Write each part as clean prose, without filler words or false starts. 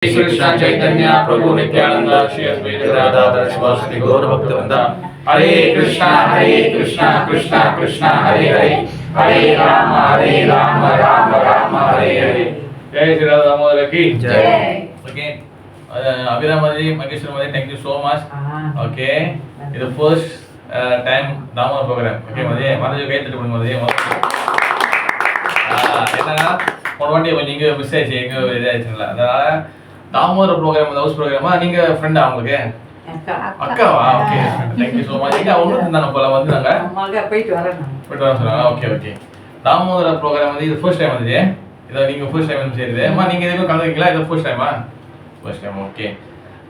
श्री कृष्ण चैतन्य प्रभु नित्यानंद श्री अद्वैत गदाधर शिवासादि गौर भक्तवृंद हरे कृष्णा कृष्णा कृष्णा हरे हरे हरे राम राम राम हरे हरे। जय श्री राधा दामोदर की जय। Okay Abhiram ji Maheshwar ji thank you so much. Okay இது first time Damodar program. Okay மதே மதே கை தட்டு பண்ணுங்க மதே. என்னன்னா போன வாட்டி நீங்க மிஸ் ஆயிச்சு எங்க இதாச்சுங்களா, அதனால தாமோதர் ப்ரோக்ராம் ஹவுஸ் ப்ரோக்ராமா நீங்க ஃப்ரெண்டா உங்களுக்கு அக்காவா? Okay thank you so much. இங்க அவங்க இருந்தாங்க போல வந்தாங்க அம்மாங்க போயிட்டு வரேன் சொன்னாங்க. ஓகே ஓகே தாமோதர் ப்ரோக்ராம் வந்து இது ஃபர்ஸ்ட் டைம் வந்து இத நீங்க ஃபர்ஸ்ட் டைம் சேருது அம்மா நீங்க எதுக்கு கலந்துக்கீங்களா? இது ஃபர்ஸ்ட் டைமா? First time. Okay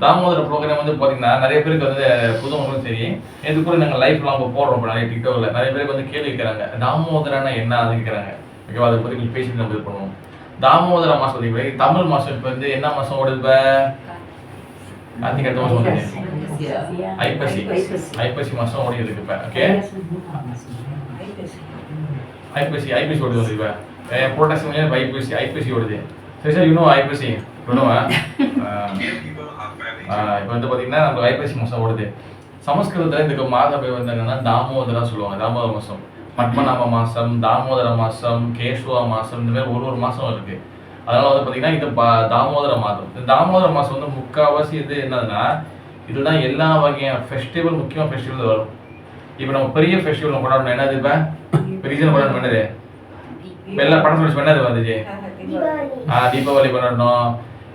Damodar program வந்து பாத்தீங்கன்னா நிறைய பேருக்கு வந்து புதுவங்களும் சரி இது கூட நாங்கள் லைஃப்லாம் அவங்க போடுறோம் நிறைய டிக்டாக்ல நிறைய பேருக்கு வந்து கேள்வி கேட்கறாங்க தாமோதரனா என்ன அது கேட்கறாங்க. ஓகேவா அதை பத்தி கொஞ்சம் பேசிட்டு நம்ம இது பண்ணுவோம். தாமோதர மாசம் தமிழ் மாசம் இப்ப வந்து என்ன மாசம் ஓடுது? இப்ப கார்த்திகை அடுத்த மாசம் ஓடுது ஐப்பசி மாசம் ஓடிட்டு இருக்கு இப்ப. ஓகே ஐப்பசி ஓடுது இப்ப புரோட்டாசி ஐப்பசி ஓடுது. சரி சார் யூனோ ஐப்பசி யூனோவா? இப்போ வந்து பாத்தீங்கன்னா நம்ம ஐப்பசி மாசம் ஓடுது. சமஸ்கிருதத்துல இந்த மாதம் பேர் வந்து என்னன்னா தாமோதரா சொல்லுவாங்க. தாமோதர மாசம், பத்மநாப மாசம், தாமோதர மாசம், கேசுவா மாசம், இந்த மாதிரி ஒரு மாசம் இருக்கு. அதனால வந்து பாத்தீங்கன்னா இது தாமோதர மாதம். இந்த தாமோதர மாசம் வந்து முக்காவாசி இது என்னதுன்னா இதுதான் எல்லா வகையான ஃபெஸ்டிவல் முக்கியமான ஃபெஸ்டிவல் வரும். இப்போ நம்ம பெரிய ஃபெஸ்டிவல் கொண்டாடணும் என்னது? இப்ப ரீசன் கொண்டாடணும் என்னது? இப்போ எல்லா படத்துல என்னது வந்துச்சு? தீபாவளி கொண்டாடணும்.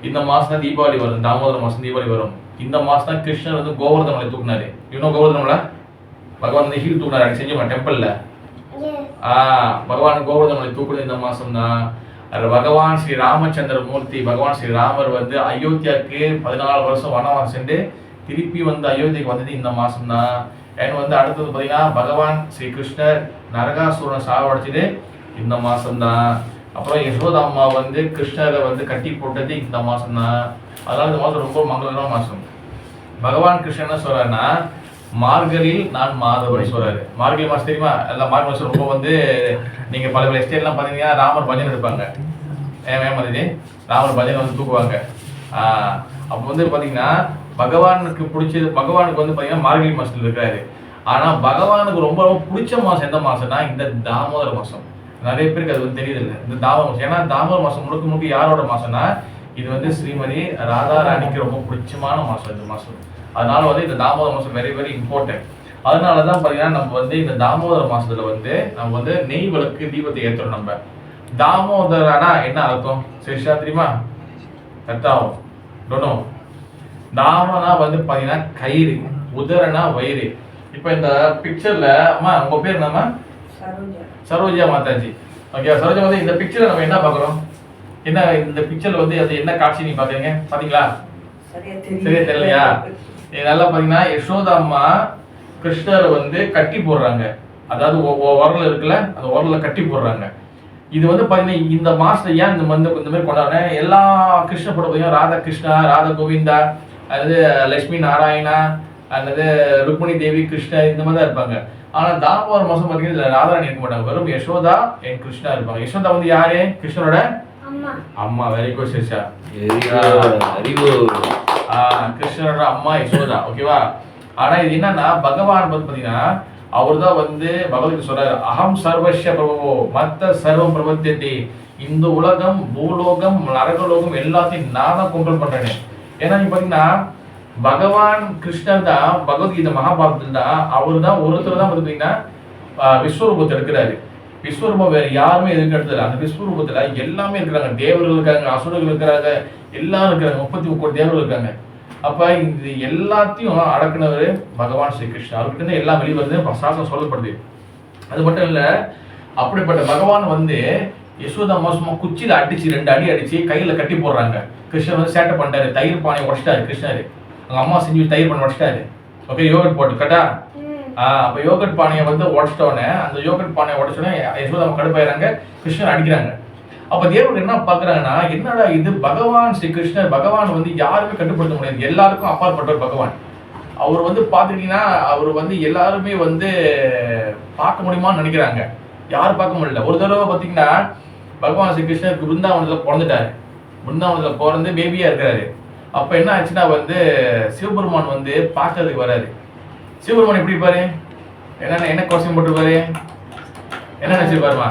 இந்த மாசம் தான் தீபாவளி வரும். தாமோதர மாசம் தீபாவளி வரும். இந்த மாசம் தான் கிருஷ்ணர் வந்து கோவர்தன மலை தூக்குனாரு. இன்னும் கோவர்தன மலை பகவான் வந்து ஹீல் தூக்குனாரு செஞ்சோமா டெம்பிள்ல. பகவான் கோவர்தன மலை தூக்குறது இந்த மாசம் தான். பகவான் ஸ்ரீ ராமச்சந்திர மூர்த்தி பகவான் ஸ்ரீ ராமர் வந்து அயோத்தியாவுக்கு 14 வருஷம் வனவாசம் சென்று திருப்பி வந்து அயோத்தியாவுக்கு வந்தது இந்த மாசம் தான். ஏன்னா வந்து அடுத்தது பாத்தீங்கன்னா பகவான் ஸ்ரீ கிருஷ்ணர் நரகாசுரனை சாவடிச்சது இந்த மாசம் தான். அப்புறம் யசோதா அம்மா வந்து கிருஷ்ணரை வந்து கட்டி போட்டது இந்த மாசம் தான். அதனால இந்த மாசம் ரொம்ப மங்களகரமான மாசம். பகவான் கிருஷ்ணன் என்ன சொல்றாருன்னா மார்கழியில் நான் மாதவரை சொல்றாரு. மார்கழி மாசம் தெரியுமா? எல்லாம் மார்கழி மாசம் ரொம்ப வந்து நீங்க பல எஸ்டேட்லாம் பாத்தீங்கன்னா ராமர் பஜனை எடுப்பாங்க. ஏமாதிரி ராமர் பஜனை வந்து தூக்குவாங்க. அப்போ வந்து பாத்தீங்கன்னா பகவானுக்கு பிடிச்சது பகவானுக்கு வந்து பாத்தீங்கன்னா மார்கழி மாசத்துல இருக்காரு. ஆனா பகவானுக்கு ரொம்ப ரொம்ப பிடிச்ச மாசம் எந்த மாசம்னா இந்த தாமோதர மாசம். நிறைய பேருக்கு அது வந்து தெரியுது இல்லை இந்த தாமோதர மாசம். ஏன்னா தாமோதர மாசம் முழுக்க யாரோட மாசம்னா இது வந்து ஸ்ரீமதி ராதா ராணிக்கு ரொம்ப பிடிச்சமான மாசம் இந்த மாசம். அதனால வந்து இந்த தாமோதர மாசம் வெரி வெரி இம்பார்ட்டன்ட். அதனாலதான் பாத்தீங்கன்னா நம்ம வந்து இந்த தாமோதர மாசத்துல வந்து நம்ம வந்து நெய் விளக்கு தீபத்தை ஏற்றுறோம். நம்ம தாமோதரனா என்ன அர்த்தம் சரிஷா தெரியுமா? கத்தாவும் டோனோ தாமனா வந்து பாத்தீங்கன்னா கயிறு, உதரனா வயிறு. இப்ப இந்த பிக்சர்ல அம்மா உங்க பேர் என்னம்மா? சரோஜா மாதாஜி. ஓகே சரோஜா மாதா இந்த பிக்சர்ல நம்ம என்ன பாக்குறோம்? என்ன இந்த பிக்சர்ல வந்து அது என்ன காட்சி நீங்க பாக்குறீங்க? பாத்தீங்களா? சரியா தெரியலையா? நல்லா பாத்தீங்கன்னா யசோதா அம்மா கிருஷ்ணரை வந்து கட்டி போடுறாங்க. அதாவது உரல் இருக்குல்ல அந்த உரல்ல கட்டி போடுறாங்க. இது வந்து பாத்தீங்கன்னா இந்த மாசத்துல ஏன் இந்த மாதிரி கொண்டாடுறேன் எல்லா கிருஷ்ண படம் பாத்தீங்கன்னா ராதா கிருஷ்ணா, ராதா கோவிந்தா, அதாவது லட்சுமி நாராயணா, அல்லது ருக்மிணி தேவி கிருஷ்ணர் இந்த மாதிரி தான் இருப்பாங்க. ஆனா தாமோதர மாசம் பாத்தீங்கன்னா இதுல ராதாராணி இருக்க மாட்டாங்க. வெறும் யசோதா என் கிருஷ்ணா இருப்பாங்க. யசோதா வந்து யாரு? கிருஷ்ணனோட அம்மா. Very good Sista. கிருஷ்ணனோட அம்மா யசோதா. ஓகேவா? ஆனா இது என்னன்னா பகவான் வந்து பாத்தீங்கன்னா அவர் தான் வந்து பகவத்கீதை சொல்றாரு அகம் சர்வஸ்ய பிரபவோ மத்த சர்வம் பிரபத்தியத்தை. இந்த உலகம் பூலோகம் நரகலோகம் எல்லாத்தையும் நான் தான் கண்ட்ரோல் பண்றேன். ஏன்னா நீங்க பாத்தீங்கன்னா பகவான் கிருஷ்ணர் தான் பகவத்கீதை மகாபாரதத்தில் தான் அவர் தான் ஒருத்தர் தான் பார்த்தீங்கன்னா விஸ்வரூபத்தை எடுக்கிறாரு. விஸ்வரூபம் வேற யாருமே எதுக்கு எடுத்தது? அந்த விஸ்வரூபத்துல எல்லாமே இருக்கிறாங்க. தேவர்கள் இருக்காங்க, அசுரர்கள் இருக்கிறாங்க, எல்லாரும் இருக்கிறாங்க. 33 கோடி தேவர்கள் இருக்காங்க. அப்ப இது எல்லாத்தையும் அடக்குனவர் பகவான் ஸ்ரீ கிருஷ்ணன். அவர்கிட்ட இருந்து எல்லாம் வெளிவருது சாசனம் சொல்லப்படுது. அது மட்டும் இல்ல அப்படிப்பட்ட பகவான் வந்து யசோதா மாசமா குச்சியில அடிச்சு 2 அடி அடிச்சு கையில கட்டி போடுறாங்க. கிருஷ்ணன் வந்து சேட்டை பண்ணிட்டாரு. தயிர் பானையை உடைச்சிட்டாரு கிருஷ்ணர். அவங்க அம்மா செஞ்சு தயிர் பண்ண உடைச்சிட்டாரு. ஓகே யோகட் போட்டு கட்டா. அப்ப யோகட் பானையை வந்து உடைச்சிட்டோன்னே அந்த யோகட் பானையை உடைச்சோடனே யசோதா கடுப்பாயிறாங்க. கிருஷ்ணன் அடிக்கிறாங்க. அப்ப தேவர்கள் என்ன பாக்குறாங்கன்னா என்னடா இது பகவான் ஸ்ரீ கிருஷ்ணர் பகவான் வந்து யாருமே கட்டுப்படுத்த முடியாது. எல்லாருக்கும் அப்பாற்பட்டவர் பகவான். அவர் வந்து பாத்துட்டீங்கன்னா அவர் வந்து எல்லாருமே வந்து பார்க்க முடியுமான்னு நினைக்கிறாங்க. யாரும் பார்க்க முடியல. ஒரு தடவை பாத்தீங்கன்னா பகவான் ஸ்ரீ கிருஷ்ணருக்கு பிருந்தாவனத்துல பிறந்துட்டாரு. பிருந்தாவனத்துல பிறந்து பேபியா இருக்கிறாரு. அப்ப என்ன ஆச்சுன்னா வந்து சிவபெருமான் வந்து பார்க்கறதுக்கு வராரு. சிவபெருமான் எப்படி இருப்பாரு? என்ன கோஸ்டியூம் போட்டுருப்பாரு? என்ன நினைச்சிருப்பாருமா?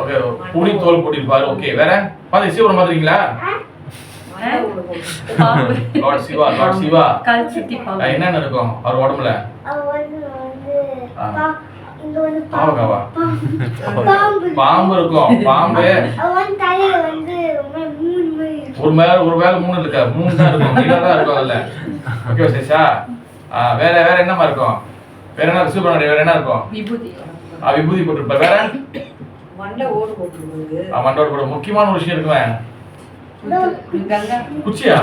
ஓகே, புலி தோல் போட்டிருப்பாரு. ஓகே, வேற பாத்து சிவபெருமான் பாத்துறீங்களா? லார்ட் சிவா என்னென்ன இருக்கும் அவர் உடம்புல? பாம்பு இருக்கும். பாம்பு ஒரு வேலை 3 இருக்கா? 3 தான் இருக்கும். நீளம் தான் இருக்கும் அதுல. ஓகே சேஷா. வேற என்னமா இருக்கும்? வேற என்ன சிவபெருமான் வேற என்ன இருக்கும்? விபூதி போட்டுருப்பாரு. வேற மண்டோடு போட்டு முக்கியமான ஒரு விஷயம் இருக்குமே. குச்சியா?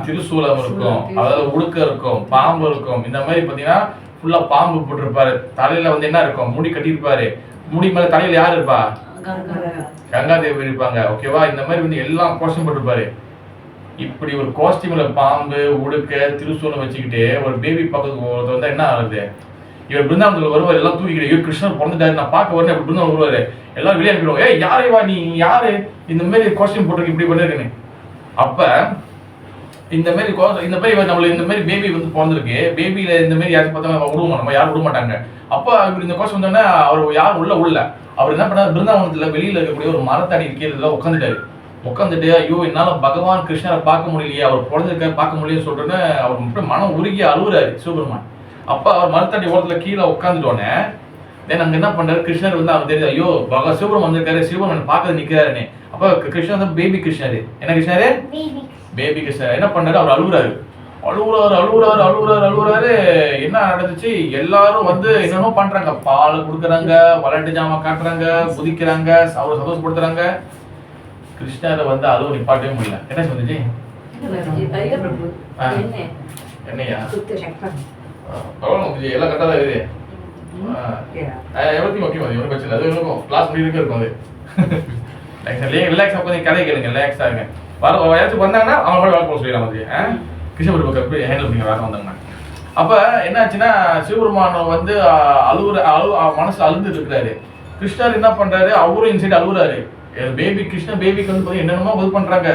திருசூலம் இருக்கும். அதாவது உடுக்க இருக்கும், பாம்பு இருக்கும். இந்த மாதிரி பாத்தீங்கன்னா ஃபுல்லா பாம்பு போட்டிருப்பாரு. தலையில வந்து என்ன இருக்கும்? முடி கட்டியிருப்பாரு. முடி மேல தலையில யாரு இருப்பா? கங்காதேவி இருப்பாங்க. ஓகேவா? இந்த மாதிரி வந்து எல்லாம் கோஸ்டியூம் போட்டிருப்பாரு. இப்படி ஒரு கோஸ்டியூம்ல பாம்பு, உடுக்க, திருசூலம் வச்சுக்கிட்டு ஒரு பேபி பக்கத்துக்கு வந்து என்ன ஆகுது? இவர் பிருந்தாவனத்துல வருவார். எல்லாம் தூக்கிக்கிட்டு இவர் கிருஷ்ணர் பிறந்துட்டாரு, நான் பார்க்க வரேன். அப்படி பிருந்தாவனம் வருவாரு. எல்லாரும் வெளியே அனுப்பிடுவோம். யாரைவா நீ? யாரு இந்த மாதிரி கோஸ்டியூம் போட்டிருக்கு இப்படி பண்ணிருக்குன்னு? அப்ப இந்த மாதிரி நம்மள இந்த மாதிரி பேபி வந்து பிறந்திருக்கு. பேபியில இந்த மாதிரி யாரும் பார்த்தா விடுவோம், நம்ம யாரும் விட மாட்டாங்க. அப்ப இவர் இந்த கோஸ்டியூம் வந்தோடனே அவர் யாரும் உள்ள அவர் என்ன பண்ணாரு? பிருந்தாவனத்துல வெளியில இருக்கக்கூடிய ஒரு மரத்தடி கீழே உட்காந்துட்டு ஐயோ என்னால பகவான் கிருஷ்ணரை பார்க்க முடியலையே, அவர் பிறந்திருக்க பார்க்க முடியல சொல்றேன்னு அவர் மட்டும் மனம் உருகி அழுகுறாரு சிவபெருமான். அப்ப அவர் மரத்தடி ஓரத்துல கீழே உட்காந்துட்டோன்னே தென் அங்க என்ன பண்றாரு? கிருஷ்ணர் வந்து அவர் தெரியுது, ஐயோ சிவபெருமான் வந்திருக்காரு, சிவபெருமான் பார்க்கறது நிக்கிறாருன்னு. அப்ப கிருஷ்ணர் வந்து பேபி கிருஷ்ணரு. என்ன கிருஷ்ணரு? பேபி கிருஷ்ணர். என்ன பண்ணாரு? அவர் அழுகுறாரு. என்ன நடந்துச்சு? எல்லாரும் வந்து என்னென்னோ பண்றாங்க. பால் கொடுக்குறாங்க, விளையாட்டு ஜாமான் காட்டுறாங்க, குதிக்கிறாங்க, அவரை சந்தோஷப்படுத்துறாங்க. கிருஷ்ணரை வந்து அழுவ நிப்பாட்டவே முடியல. என்ன சொல்லுச்சு? என்னையா எல்லாம் கரெக்டா தான் இருக்குது. எவ்வளோத்தையும் ஓகே மாதிரி ஒன்றும் பிரச்சனை அது இருக்கும். கிளாஸ் முடிவுக்கு இருக்கும். அது ரிலாக்ஸாக கொஞ்சம் கதை கேளுங்க, ரிலாக்ஸாக இருங்க. யாராச்சும் வந்தாங்கன்னா அவங்க கூட வேலை போக சொல்லிடலாம். மாதிரி கிருஷ்ணபுரி பக்கம் எப்படி ஹேண்டில் பண்ணி வேலை வந்தாங்கன்னா அப்போ என்ன ஆச்சுன்னா சிவபெருமான் வந்து மனசுல அழுந்துட்டு இருக்கிறாரு. கிருஷ்ணர் என்ன பண்றாரு? அவரும் இன்சைடு அழுகுறாரு. பேபிக்கு வந்து என்னென்னமோ இது பண்றாங்க.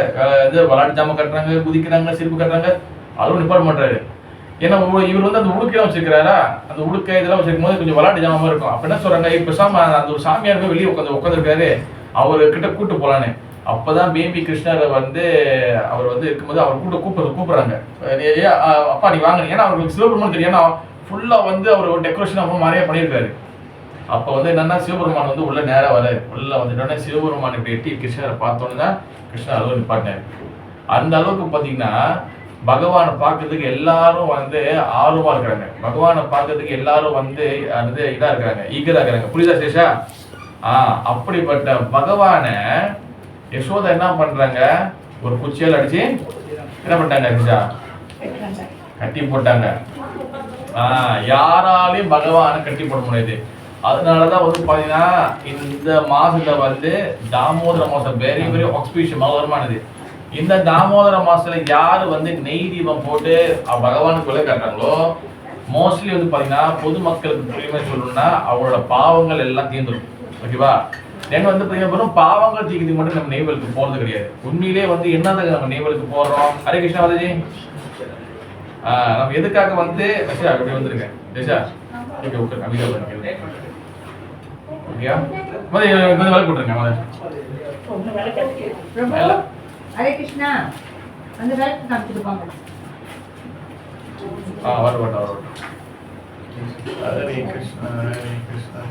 இது விளையாட்டு ஜாமான் கட்டுறாங்க, குதிக்கிறாங்க, சிரிப்பு கட்டுறாங்க. அழுவு நிப்பாட மாட்டாரு. ஏன்னா இவர் வந்து அந்த உடுக்கையெல்லாம் வச்சிருக்கிறாரா? அந்த உடுக்கை இதெல்லாம் வச்சிருக்கும் போது கொஞ்சம் விளையாட்டு ஜாமான் இருக்கும். அப்ப என்ன சொல்றாங்க? இப்ப அந்த ஒரு சாமியார் வெளியே உட்காந்துருக்காரு, அவர்கிட்ட கூட்டு போலான்னு. அப்பதான் பேபி கிருஷ்ணரை வந்து அவர் வந்து இருக்கும்போது அவர் கூப்பிடுறாங்க. அப்பா நீ வாங்க. ஏன்னா அவருக்கு சிவபெருமான் தெரியும். ஏன்னா ஃபுல்லா வந்து அவர் டெக்கரேஷன் அப்போ மாதிரியே பண்ணியிருக்காரு. அப்ப வந்து என்னன்னா சிவபெருமான் வந்து உள்ள நேரா வராரு. உள்ள வந்துட்டோன்னே சிவபெருமான் இப்படி எட்டி கிருஷ்ணரை பார்த்தோன்னு தான் கிருஷ்ணர் அளவு நிப்பாட்டினாரு. அந்த அளவுக்கு பாத்தீங்கன்னா பகவானை பார்க்கறதுக்கு எல்லாரும் வந்து ஆர்வமா இருக்கிறாங்க. பகவானை பார்க்கறதுக்கு எல்லாரும் வந்து இதா இருக்கிறாங்க, ஈகரா இருக்கிறாங்க. புரியுதா சேஷா? அப்படிப்பட்ட பகவானை யசோதா என்ன பண்றாங்க? ஒரு குச்சியால் அடிச்சு என்ன பண்ணிட்டாங்க? சேஷா கட்டி போட்டாங்க. யாராலையும் பகவானை கட்டி போட முடியாது. அதனாலதான் வந்து பாத்தீங்கன்னா இந்த மாசத்துல வந்து தாமோதர மாசம் வெரி வெரி ஆஸ்பீஷியஸ் மகரமானது. இந்த தாமோதர மாசத்துல யாரு வந்து நெய் தீபம் போட்டு பகவானுக்கு விலை காட்டுறாங்களோ மோஸ்ட்லி வந்து பாத்தீங்கன்னா பொதுமக்களுக்கு புரியுமே சொல்லணும்னா அவங்களோட பாவங்கள் எல்லாம் தீர்ந்துடும். ஓகேவா? தென் வந்து பாத்தீங்கன்னா வெறும் பாவங்கள் தீர்க்கிறது மட்டும் நம்ம நெய்வலுக்கு போறது கிடையாது. உண்மையிலே வந்து என்னதான் நம்ம நெய்வலுக்கு போடுறோம்? ஹரே கிருஷ்ணா வதஜி. நம்ம எதுக்காக வந்து அப்படி வந்திருக்கேன் தேஷா ஓகே ஓகே அமிதா பண்ணிக்கிறேன். ஓகேயா? வேலை போட்டுருங்க. ஹரே கிருஷ்ணா அந்த வேலைக்கு காமிச்சிட்டு போங்க. வரட்டும். ஹரே கிருஷ்ணா ஹரே கிருஷ்ணா.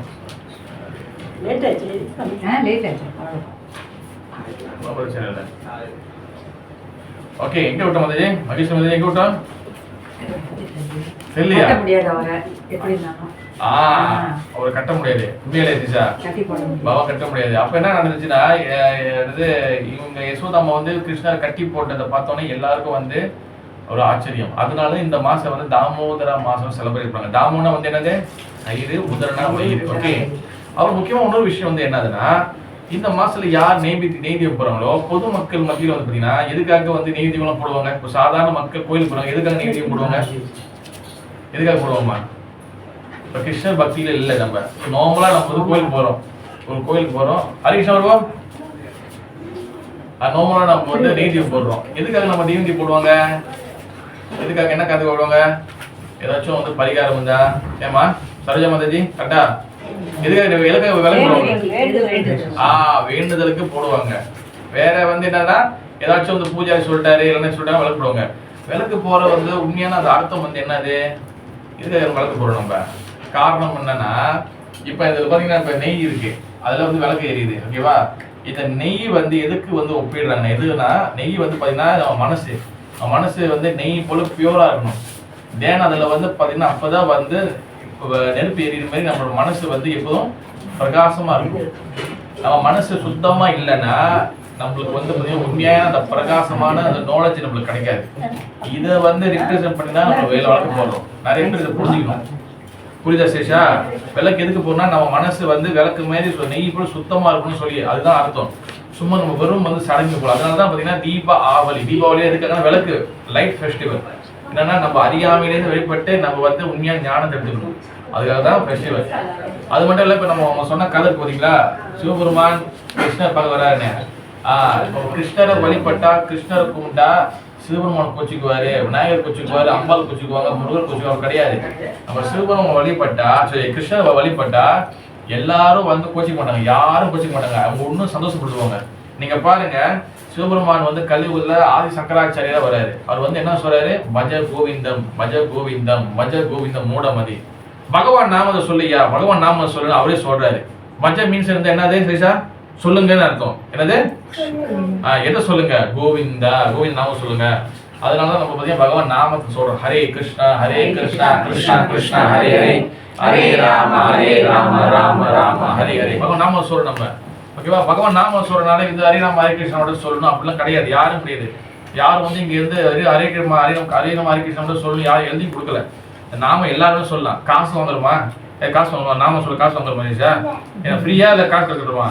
லேட் ஆச்சு. பிரச்சனை இல்லை. ஓகே, எங்க விட்டோம் மதஜி? மகேஷ் மதஜி எங்க விட்டோம்? தெரியலையா? முடியாது அவரை எப்படி இருந்தாலும். அவரை கட்ட முடியாது. உண்மையிலே திஷா பாபா கட்ட முடியாது. அப்ப என்ன நடந்துச்சுன்னா இவங்க யசோதாமா வந்து கிருஷ்ணர் கட்டி போட்டதை பார்த்தோன்னே எல்லாருக்கும் வந்து ஒரு ஆச்சரியம். அதனால இந்த மாசம் வந்து தாமோதர மாசம் செலிப்ரேட் பண்ணாங்க. தாமோனா வந்து என்னது? ஐரு, உதரனா வயிறு. ஓகே. அவர் முக்கியமா இன்னொரு விஷயம் வந்து என்னதுன்னா இந்த மாசத்துல யார் நெய்தீபம் போறாங்களோ பொதுமக்கள் மத்தியில வந்து பாத்தீங்கன்னா எதுக்காக வந்து நெய்தீபம் போடுவாங்க? இப்போ சாதாரண மக்கள் கோயிலுக்கு போறாங்க, எதுக்காக நெய்தீபம் போடுவாங்க? எதுக்காக போடுவோமா? இப்ப கிருஷ்ணர் பக்தியில இல்ல. நம்ம நார்மலா நம்ம வந்து கோயிலுக்கு போறோம். ஒரு கோயிலுக்கு போறோம், ஹரே கிருஷ்ணா வருவோம். நோமலா நம்ம வந்து நெய் தீபம் போடுறோம். எதுக்காக நம்ம தீபம் போடுவாங்க? எதுக்காக, என்ன கதை போடுவாங்க? ஏதாச்சும் வந்து பரிகாரம் இருந்தா. ஏமா சரோஜா மாதாஜி கரெக்டா? எதுக்காக விளக்கு போடுவாங்க? வேண்டுதலுக்கு போடுவாங்க. வேற வந்து என்னன்னா ஏதாச்சும் வந்து பூஜாரி சொல்லிட்டாரு இல்லைன்னு சொல்லிட்டாங்க விளக்கு போடுவாங்க. விளக்கு போற வந்து உண்மையான அந்த அர்த்தம் வந்து என்னது? இதுக்காக விளக்கு போடுறோம் நம்ம. காரணம் என்னன்னா இப்ப இதுல பாத்தீங்கன்னா இப்ப நெய் இருக்கு, அதுல வந்து விளக்கு எரியுது. ஓகேவா? இந்த நெய் வந்து எதுக்கு வந்து ஒப்பிடுறாங்க? எதுனா நெய் வந்து பாத்தீங்கன்னா மனசு வந்து நெய் போல பியூரா இருக்கணும். தேன் அதுல வந்து பாத்தீங்கன்னா அப்பதான் வந்து நெருப்பு எரியுற மாதிரி நம்மளோட மனசு வந்து எப்போதும் பிரகாசமா இருக்கும். நம்ம மனசு சுத்தமா இல்லைன்னா நம்மளுக்கு வந்து பாத்தீங்கன்னா உண்மையான அந்த பிரகாசமான அந்த நாலேஜ் நம்மளுக்கு கிடைக்காது. இதை வந்து ரிப்ரசென்ட் பண்ணி தான் நம்ம வேலை வளர்க்க போடுறோம். நிறைய பேர் இதை புரிஞ்சுக்கணும். புரியுதா சேஷா? விளக்கு எதுக்கு போனா நம்ம மனசு வந்து விளக்கு மாதிரி நெய் போல சுத்தமா இருக்கும்னு சொல்லி அதுதான் அர்த்தம். சும்மா நம்ம வெறும் வந்து சடங்கு போல. அதனாலதான் பாத்தீங்கன்னா தீபாவளி எதுக்காக? விளக்கு லைட் ஃபெஸ்டிவல். என்னன்னா நம்ம அறியாமையிலேருந்து வெளிப்பட்டு நம்ம வந்து உண்மையான ஞானத்தை எடுத்துக்கணும். அதுக்காக தான் ஃபெஸ்டிவல். அது மட்டும் இல்ல, இப்ப நம்ம சொன்ன கதை போறீங்களா, சிவபெருமான் கிருஷ்ணர் பார்க்க வராருன்னு. கிருஷ்ணரை வழிபட்டா, கிருஷ்ணரை கும்பிட்டா சிவபெருமான் கோச்சிக்குவாரு, விநாயகர் கோச்சிக்குவாரு, அம்பாள் கோச்சிக்குவாங்க, முருகர் கோச்சிக்குவாங்க. கிடையாது. நம்ம சிவபெருமான் வழிபட்டா, கிருஷ்ணரை வழிபட்டா எல்லாரும் வந்து கோச்சிக்க மாட்டாங்க, யாரும் கோச்சிக்க மாட்டாங்க. அவங்க ஒன்னும் சந்தோஷப்படுவாங்க. நீங்க பாருங்க, சிவபெருமான் வந்து கலியுகத்துல ஆதி சங்கராச்சாரியா வராரு. அவர் வந்து என்ன சொல்றாரு? பஜ கோவிந்தம் பஜ கோவிந்தம் பஜ கோவிந்தம் மூடமதி. பகவான் நாமத்தை சொல்லியா, பகவான் நாம சொல்லு அவரே சொல்றாரு. பஜ மீன்ஸ் என்னது சரிசா? சொல்லுங்கன்னு அர்த்தம். என்னது? எதை சொல்லுங்க? கோவிந்தா, கோவிந்த நாம சொல்லுங்க. அதனாலதான் நம்ம பாத்தீங்கன்னா பகவான் நாமத்தை சொல்றோம். ஹரே கிருஷ்ணா கிருஷ்ணா கிருஷ்ணா ஹரே ஹரே, ஹரே ராம ராம ராம ஹரே ஹரே. பகவான் நாம சொல்றோம் நம்ம. ஓகேவா? பகவான் நாம சொல்றதுனால இது ஹரே ராம ஹரே கிருஷ்ணாவோட சொல்லணும் அப்படிலாம் கிடையாது. யாரும் கிடையாது. யாரும் வந்து இங்க இருந்து ஹரே ராம ஹரே கிருஷ்ணாவோட சொல்லணும் யாரும் எழுதி கொடுக்கல. நாம எல்லாருமே சொல்லலாம். காசு வாங்குறோமா? காசு வாங்குறோமா? நாம சொல்ல காசு வாங்குறோமா? ஏன்னா ஃப்ரீயா இல்ல காசு கட்டுறோமா?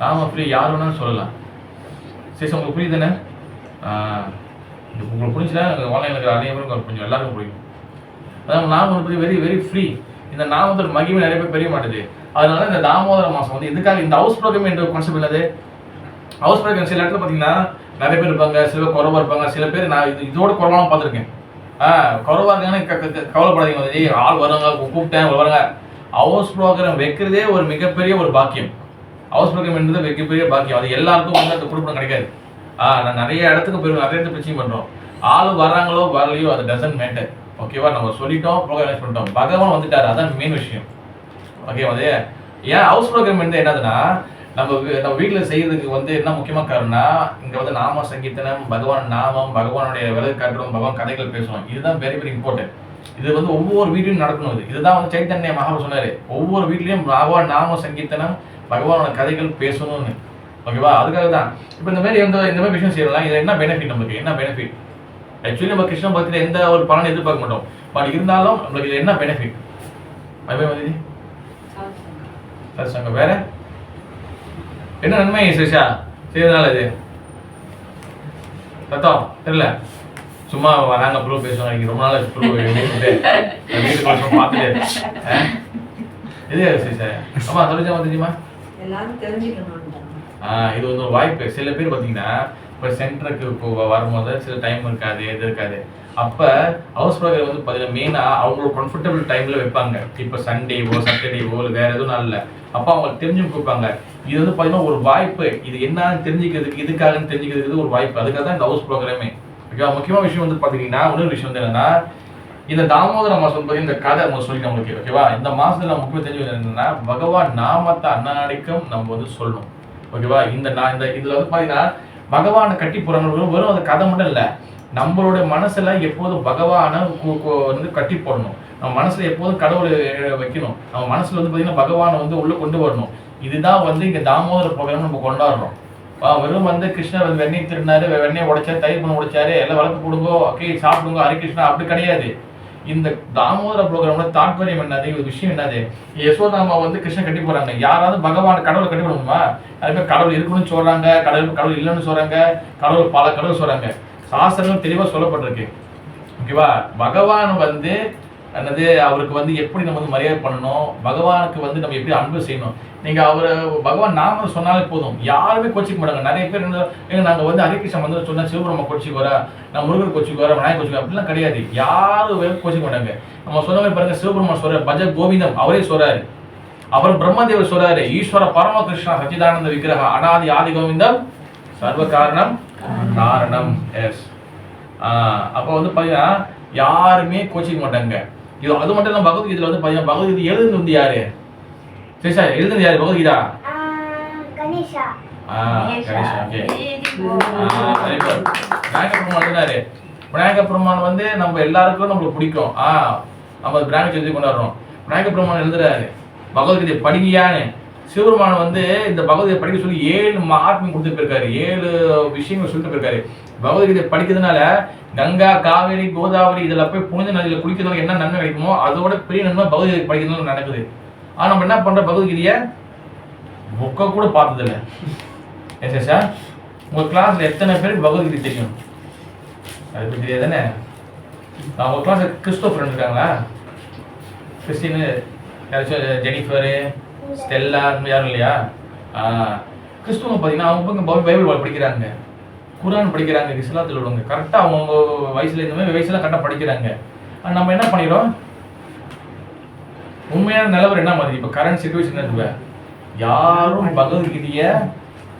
நாம ஃப்ரீ, யார் வேணாலும் சொல்லலாம். சரி, உங்களுக்கு புரியுது தானே? உங்களுக்கு புரிஞ்சுன்னா ஆன்லைன்ல இருக்கிற அதே மாதிரி கொஞ்சம் எல்லாருக்கும் புரியும். அதாவது நாம வந்து வெரி வெரி ஃப்ரீ. இந்த நாமத்தோட மகிமை நிறைய பேர் தெரிய மாட்டேது. அதனால இந்த தாமோதர மாசம் வந்து எதுக்காக இந்த ஹவுஸ் ப்ரோக்ராம் என்ற கான்செப்ட் என்னது? ஹவுஸ் ப்ரோக்ராம் சில இடத்துல பார்த்தீங்கன்னா நிறைய பேர் இருப்பாங்க, சில பேர் குறவா இருப்பாங்க, சில பேர் நான் இதோட குறவாலாம் பார்த்துருக்கேன். குறவா இருக்காங்கன்னு கவலைப்படாதீங்க. ஆள் வருவாங்க, கூப்பிட்டேன் வருவாங்க. ஹவுஸ் ப்ரோக்ராம் வைக்கிறதே ஒரு மிகப்பெரிய ஒரு பாக்கியம். ஹவுஸ் ப்ரோக்ராம் என்பது மிகப்பெரிய பாக்கியம். அது எல்லாருக்கும் வந்து அந்த குடும்பம் கிடைக்காது. நான் நிறைய இடத்துக்கு போயிருக்கோம், நிறைய இடத்துக்கு பிரச்சனை பண்றோம். ஆள் வர்றாங்களோ வரலையோ அது டசன்ட் மேட்டர். ஓகேவா? நம்ம சொல்லிட்டோம், ப்ரோக்ராம் பண்ணிட்டோம், பகவான் வந்துட்டாரு, அதான் மெயின் விஷயம். ஓகேவா? அது ஏன் ஹவுஸ் ப்ரோக்ராம் வந்து என்னதுன்னா நம்ம வீட்டில் செய்யறதுக்கு வந்து என்ன முக்கியமான காரணம்னா இங்க வந்து நாம சங்கீர்த்தனம், பகவான் நாமம், பகவானுடைய விலகு காட்டுறோம், பகவான் கதைகள் பேசணும். இதுதான் வெரி வெரி இம்பார்ட்டன்ட். இது வந்து ஒவ்வொரு வீட்லையும் நடக்கணும். இதுதான் வந்து சைத்தன்ய மகாபுரு சொன்னாரு, ஒவ்வொரு வீட்லயும் பகவான் நாம சங்கீர்த்தனம், பகவானோட கதைகள் பேசணும்னு. ஓகேவா? அதுக்காக தான் இப்போ இந்த மாதிரி விஷயம் செய்யலாம். இது என்ன பெனிஃபிட்? நமக்கு என்ன பெனிஃபிட்? ஆக்சுவலி நம்ம கிருஷ்ண பக்தியில எந்த ஒரு பலனை எதிர்பார்க்க மாட்டோம். பட் இருந்தாலும் நம்மளுக்கு இது என்ன பெனிஃபிட்? வேற என்ன நன்மை சேஷா செய்யறதுனால? இது சத்தம் தெரியல, சும்மா வராங்க ப்ரூ பேசுவாங்க. ரொம்ப நாள் ப்ரூ வீட்டுக்கு வருஷம் பார்த்துட்டு இது சேஷா. ஆமா சொல்லுச்சா வந்துச்சுமா, எல்லாரும் தெரிஞ்சுக்கணும். இது வந்து ஒரு வாய்ப்பு. சில பேர் பார்த்தீங்கன்னா இப்போ சென்டருக்கு இப்போ வரும்போது சில டைம் இருக்காது, எது இருக்காது. அப்போ ஹவுஸ் ப்ரோக்ராம் வந்து பார்த்தீங்கன்னா மெயினாக அவங்களோட கம்ஃபர்டபுள் டைமில் வைப்பாங்க. இப்போ சண்டேவோ சாட்டர்டேவோ இல்லை வேறு எதுவும் நாளில் அப்போ அவங்க தெரிஞ்சு கொடுப்பாங்க. இது வந்து பார்த்தீங்கன்னா ஒரு வாய்ப்பு. இது என்னன்னு தெரிஞ்சுக்கிறதுக்கு, இதுக்காகன்னு தெரிஞ்சுக்கிறதுக்கு ஒரு வாய்ப்பு. அதுக்காக தான் இந்த ஹவுஸ் ப்ரோக்ராமே. ஓகேவா? முக்கியமான விஷயம் வந்து பார்த்தீங்கன்னா இன்னொரு விஷயம் வந்து என்னன்னா, இந்த தாமோதர மாதம் பார்த்தீங்கன்னா இந்த கதை நம்ம சொல்லி நம்மளுக்கு. ஓகேவா? இந்த மாதத்துல முக்கியம் தெரிஞ்சு என்னன்னா பகவான் நாமத்தை அன்னடிக்கும் நம்ம வந்து சொல்லணும். ஓகேவா? இந்த இதுல வந்து பார்த்தீங்கன்னா பகவானை கட்டி போறாங்க. வெறும் அந்த கதை மட்டும் இல்லை, நம்மளுடைய மனசுல எப்போதும் பகவானை வந்து கட்டி போடணும். நம்ம மனசுல எப்போதும் கடவுளை வைக்கணும். நம்ம மனசுல வந்து பார்த்தீங்கன்னா பகவானை வந்து உள்ள கொண்டு வரணும். இதுதான் வந்து இங்க தாமோதர ப்ரோக்ராம் நம்ம கொண்டாடுறோம். வெறும் வந்து கிருஷ்ணர் வந்து வெண்ணெய் திருடினாரு, வெண்ணெய் உடைச்சாரு, தயிர் பண்ண உடைச்சாரு, எல்லாம் வளர்த்து கொடுங்க, ஓகே சாப்பிடுங்க, ஹரி கிருஷ்ணா, அப்படி கிடையாது. இந்த தாமோதர ப்ரோக்ராமோட தாற்பயம் என்னது, ஒரு விஷயம் என்னது? யசோதாமா வந்து கிருஷ்ணன் கட்டி போறாங்க. யாராவது பகவான் கடவுளை கட்டி போடணுமா? அதுவே கடவுள் இருக்குன்னு சொல்றாங்க, கடவுள் இல்லைன்னு சொல்றாங்க, பல கடவுள் சொல்றாங்க. சாஸ்திரங்கள் தெளிவா சொல்லப்பட்டிருக்கு. ஓகேவா? பகவான் வந்து என்னது அவருக்கு வந்து எப்படி நம்ம வந்து மரியாதை பண்ணணும், பகவானுக்கு வந்து நம்ம எப்படி அன்பு செய்யணும். நீங்க அவரை பகவான் நாம சொன்னாலே போதும், யாருமே கோச்சிக்க மாட்டாங்க. நிறைய பேர் நாங்க வந்து ஹரே கிருஷ்ணா வந்து சொன்னா சிவபெருமா கோச்சிக்கு வரா, நான் முருகர் கோச்சிக்கு வரா, விநாயகர் கோச்சிக்கு அப்படிலாம் கிடையாது. யாரும் கோச்சிக்க மாட்டாங்க. நம்ம சொன்ன மாதிரி பாருங்க, சிவபெருமா சொல்றாரு பஜ கோவிந்தம், அவரே சொல்றாரு. அப்புறம் பிரம்மதேவர் சொல்றாரு ஈஸ்வர பரம கிருஷ்ணா சச்சிதானந்த விக்கிரக அனாதி ஆதி கோவிந்தம் சர்வ காரணம் காரணம். எஸ். அப்போ வந்து பாத்தீங்கன்னா யாருமே கோச்சிக்க மாட்டாங்க. இது அது மட்டும் இல்லாம பகவத்கீதையில வந்து பாத்தீங்கன்னா பகவத்கீதை எழுதுனது வந்து யாரு? சரி சார், எழுதுனது யாரு Bhagavad Gita? Ganesha. Ganesha. Okay. Very good. Vinayaka பெருமான் எழுதினாரு. விநாயக பெருமான் வந்து நம்ம எல்லாருக்கும் நம்மளுக்கு பிடிக்கும். நம்ம விநாயக சதுர்த்தி கொண்டாடுறோம். விநாயக பெருமான் எழுதுறாரு பகவத்கீதை படிங்கயான்னு. சிவபெருமான் வந்து இந்த பகவத்கீதை படிக்க சொல்லி 7 மகாத்மியம் கொடுத்துட்டு போயிருக்காரு, 7 விஷயங்கள் சொல்லிட்டு போயிருக்காரு. பகவத்கீதை படிக்கிறதுனால கங்கா காவேரி கோதாவரி இதெல்லாம் போய் புனித நதியில குளிக்கிறதுனால என்ன நன்மை கிடைக்குமோ அதோட பெரிய நன்மை பகவத்கீதை படிக்கிறதுனால நடக்குது. ஆனா நம்ம என்ன பண்ற, பகவத்கீதைய புக்க கூட பார்த்தது இல்லை. எஸ் சார், உங்க கிளாஸ்ல எத்தனை பேருக்கு பகவத்கீதை தெரியும்? அது பத்தி தெரியாது தானே? உங்க கிளாஸ்ல கிறிஸ்தோ ஃப்ரெண்ட் இருக்காங்களா? கிறிஸ்டின் யாராச்சும் ஜெனிஃபரு ஸ்டெல்லா அந்த யாரும் இல்லையா? கிறிஸ்துவங்க பார்த்தீங்கன்னா அவங்க பைபிள் படிக்கிறாங்க, குரான் படிக்கிறாங்க, இஸ்லாத்தில் உள்ளவங்க கரெக்டாக அவங்க வயசுல இந்த மாதிரி வயசுல கரெக்டாக படிக்கிறாங்க. நம்ம என்ன பண்ணிடுறோம், உண்மையான நிலவரம் என்ன மாதிரி இப்போ கரண்ட் சிச்சுவேஷன் இருக்கு, யாரும் பகவத்கீதையை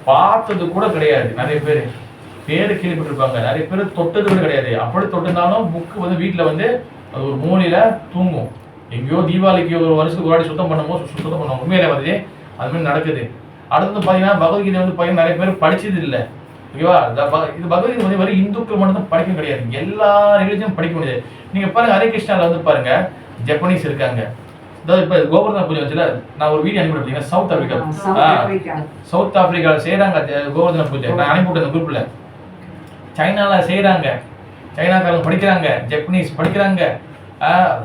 பார்த்தது கூட கிடையாது. நிறைய பேர் கேள்விப்பட்டிருப்பாங்க, நிறைய பேர் தொட்டது கூட கிடையாது. அப்படி தொட்டிருந்தாலும் புக்கு வந்து வீட்டில் வந்து அது ஒரு மூலையில தூங்கும். எங்கேயோ தீபாவளிக்கு ஒரு வருஷத்துக்கு முன்னாடி சுத்தம் பண்ணுவோம். உண்மையிலே வந்து அது மாதிரி நடக்குது. அடுத்தது பார்த்தீங்கன்னா பகவத்கீதை வந்து பார்த்தீங்கன்னா நிறைய பேர் படிச்சது இல்லை. ஓகேவா? இது பகவத்கீதை வந்து வெறும் இந்துக்கள் மட்டும் தான் படிக்க கிடையாது, எல்லா ரிலிஜனும் படிக்க முடியாது. நீங்க பாருங்க, ஹரே கிருஷ்ணால வந்து பாருங்க ஜப்பனீஸ் இருக்காங்க. அதாவது இப்போ கோவர்தன பூஜை வச்சுல நான் ஒரு வீடியோ அனுப்பி விட்டீங்கன்னா சவுத் ஆப்பிரிக்காவில் செய்யறாங்க கோவர்தன பூஜை. நான் அனுப்பிவிட்டேன் அந்த குரூப்ல. சைனால செய்யறாங்க, சைனாக்காரங்க படிக்கிறாங்க, ஜப்பனீஸ் படிக்கிறாங்க,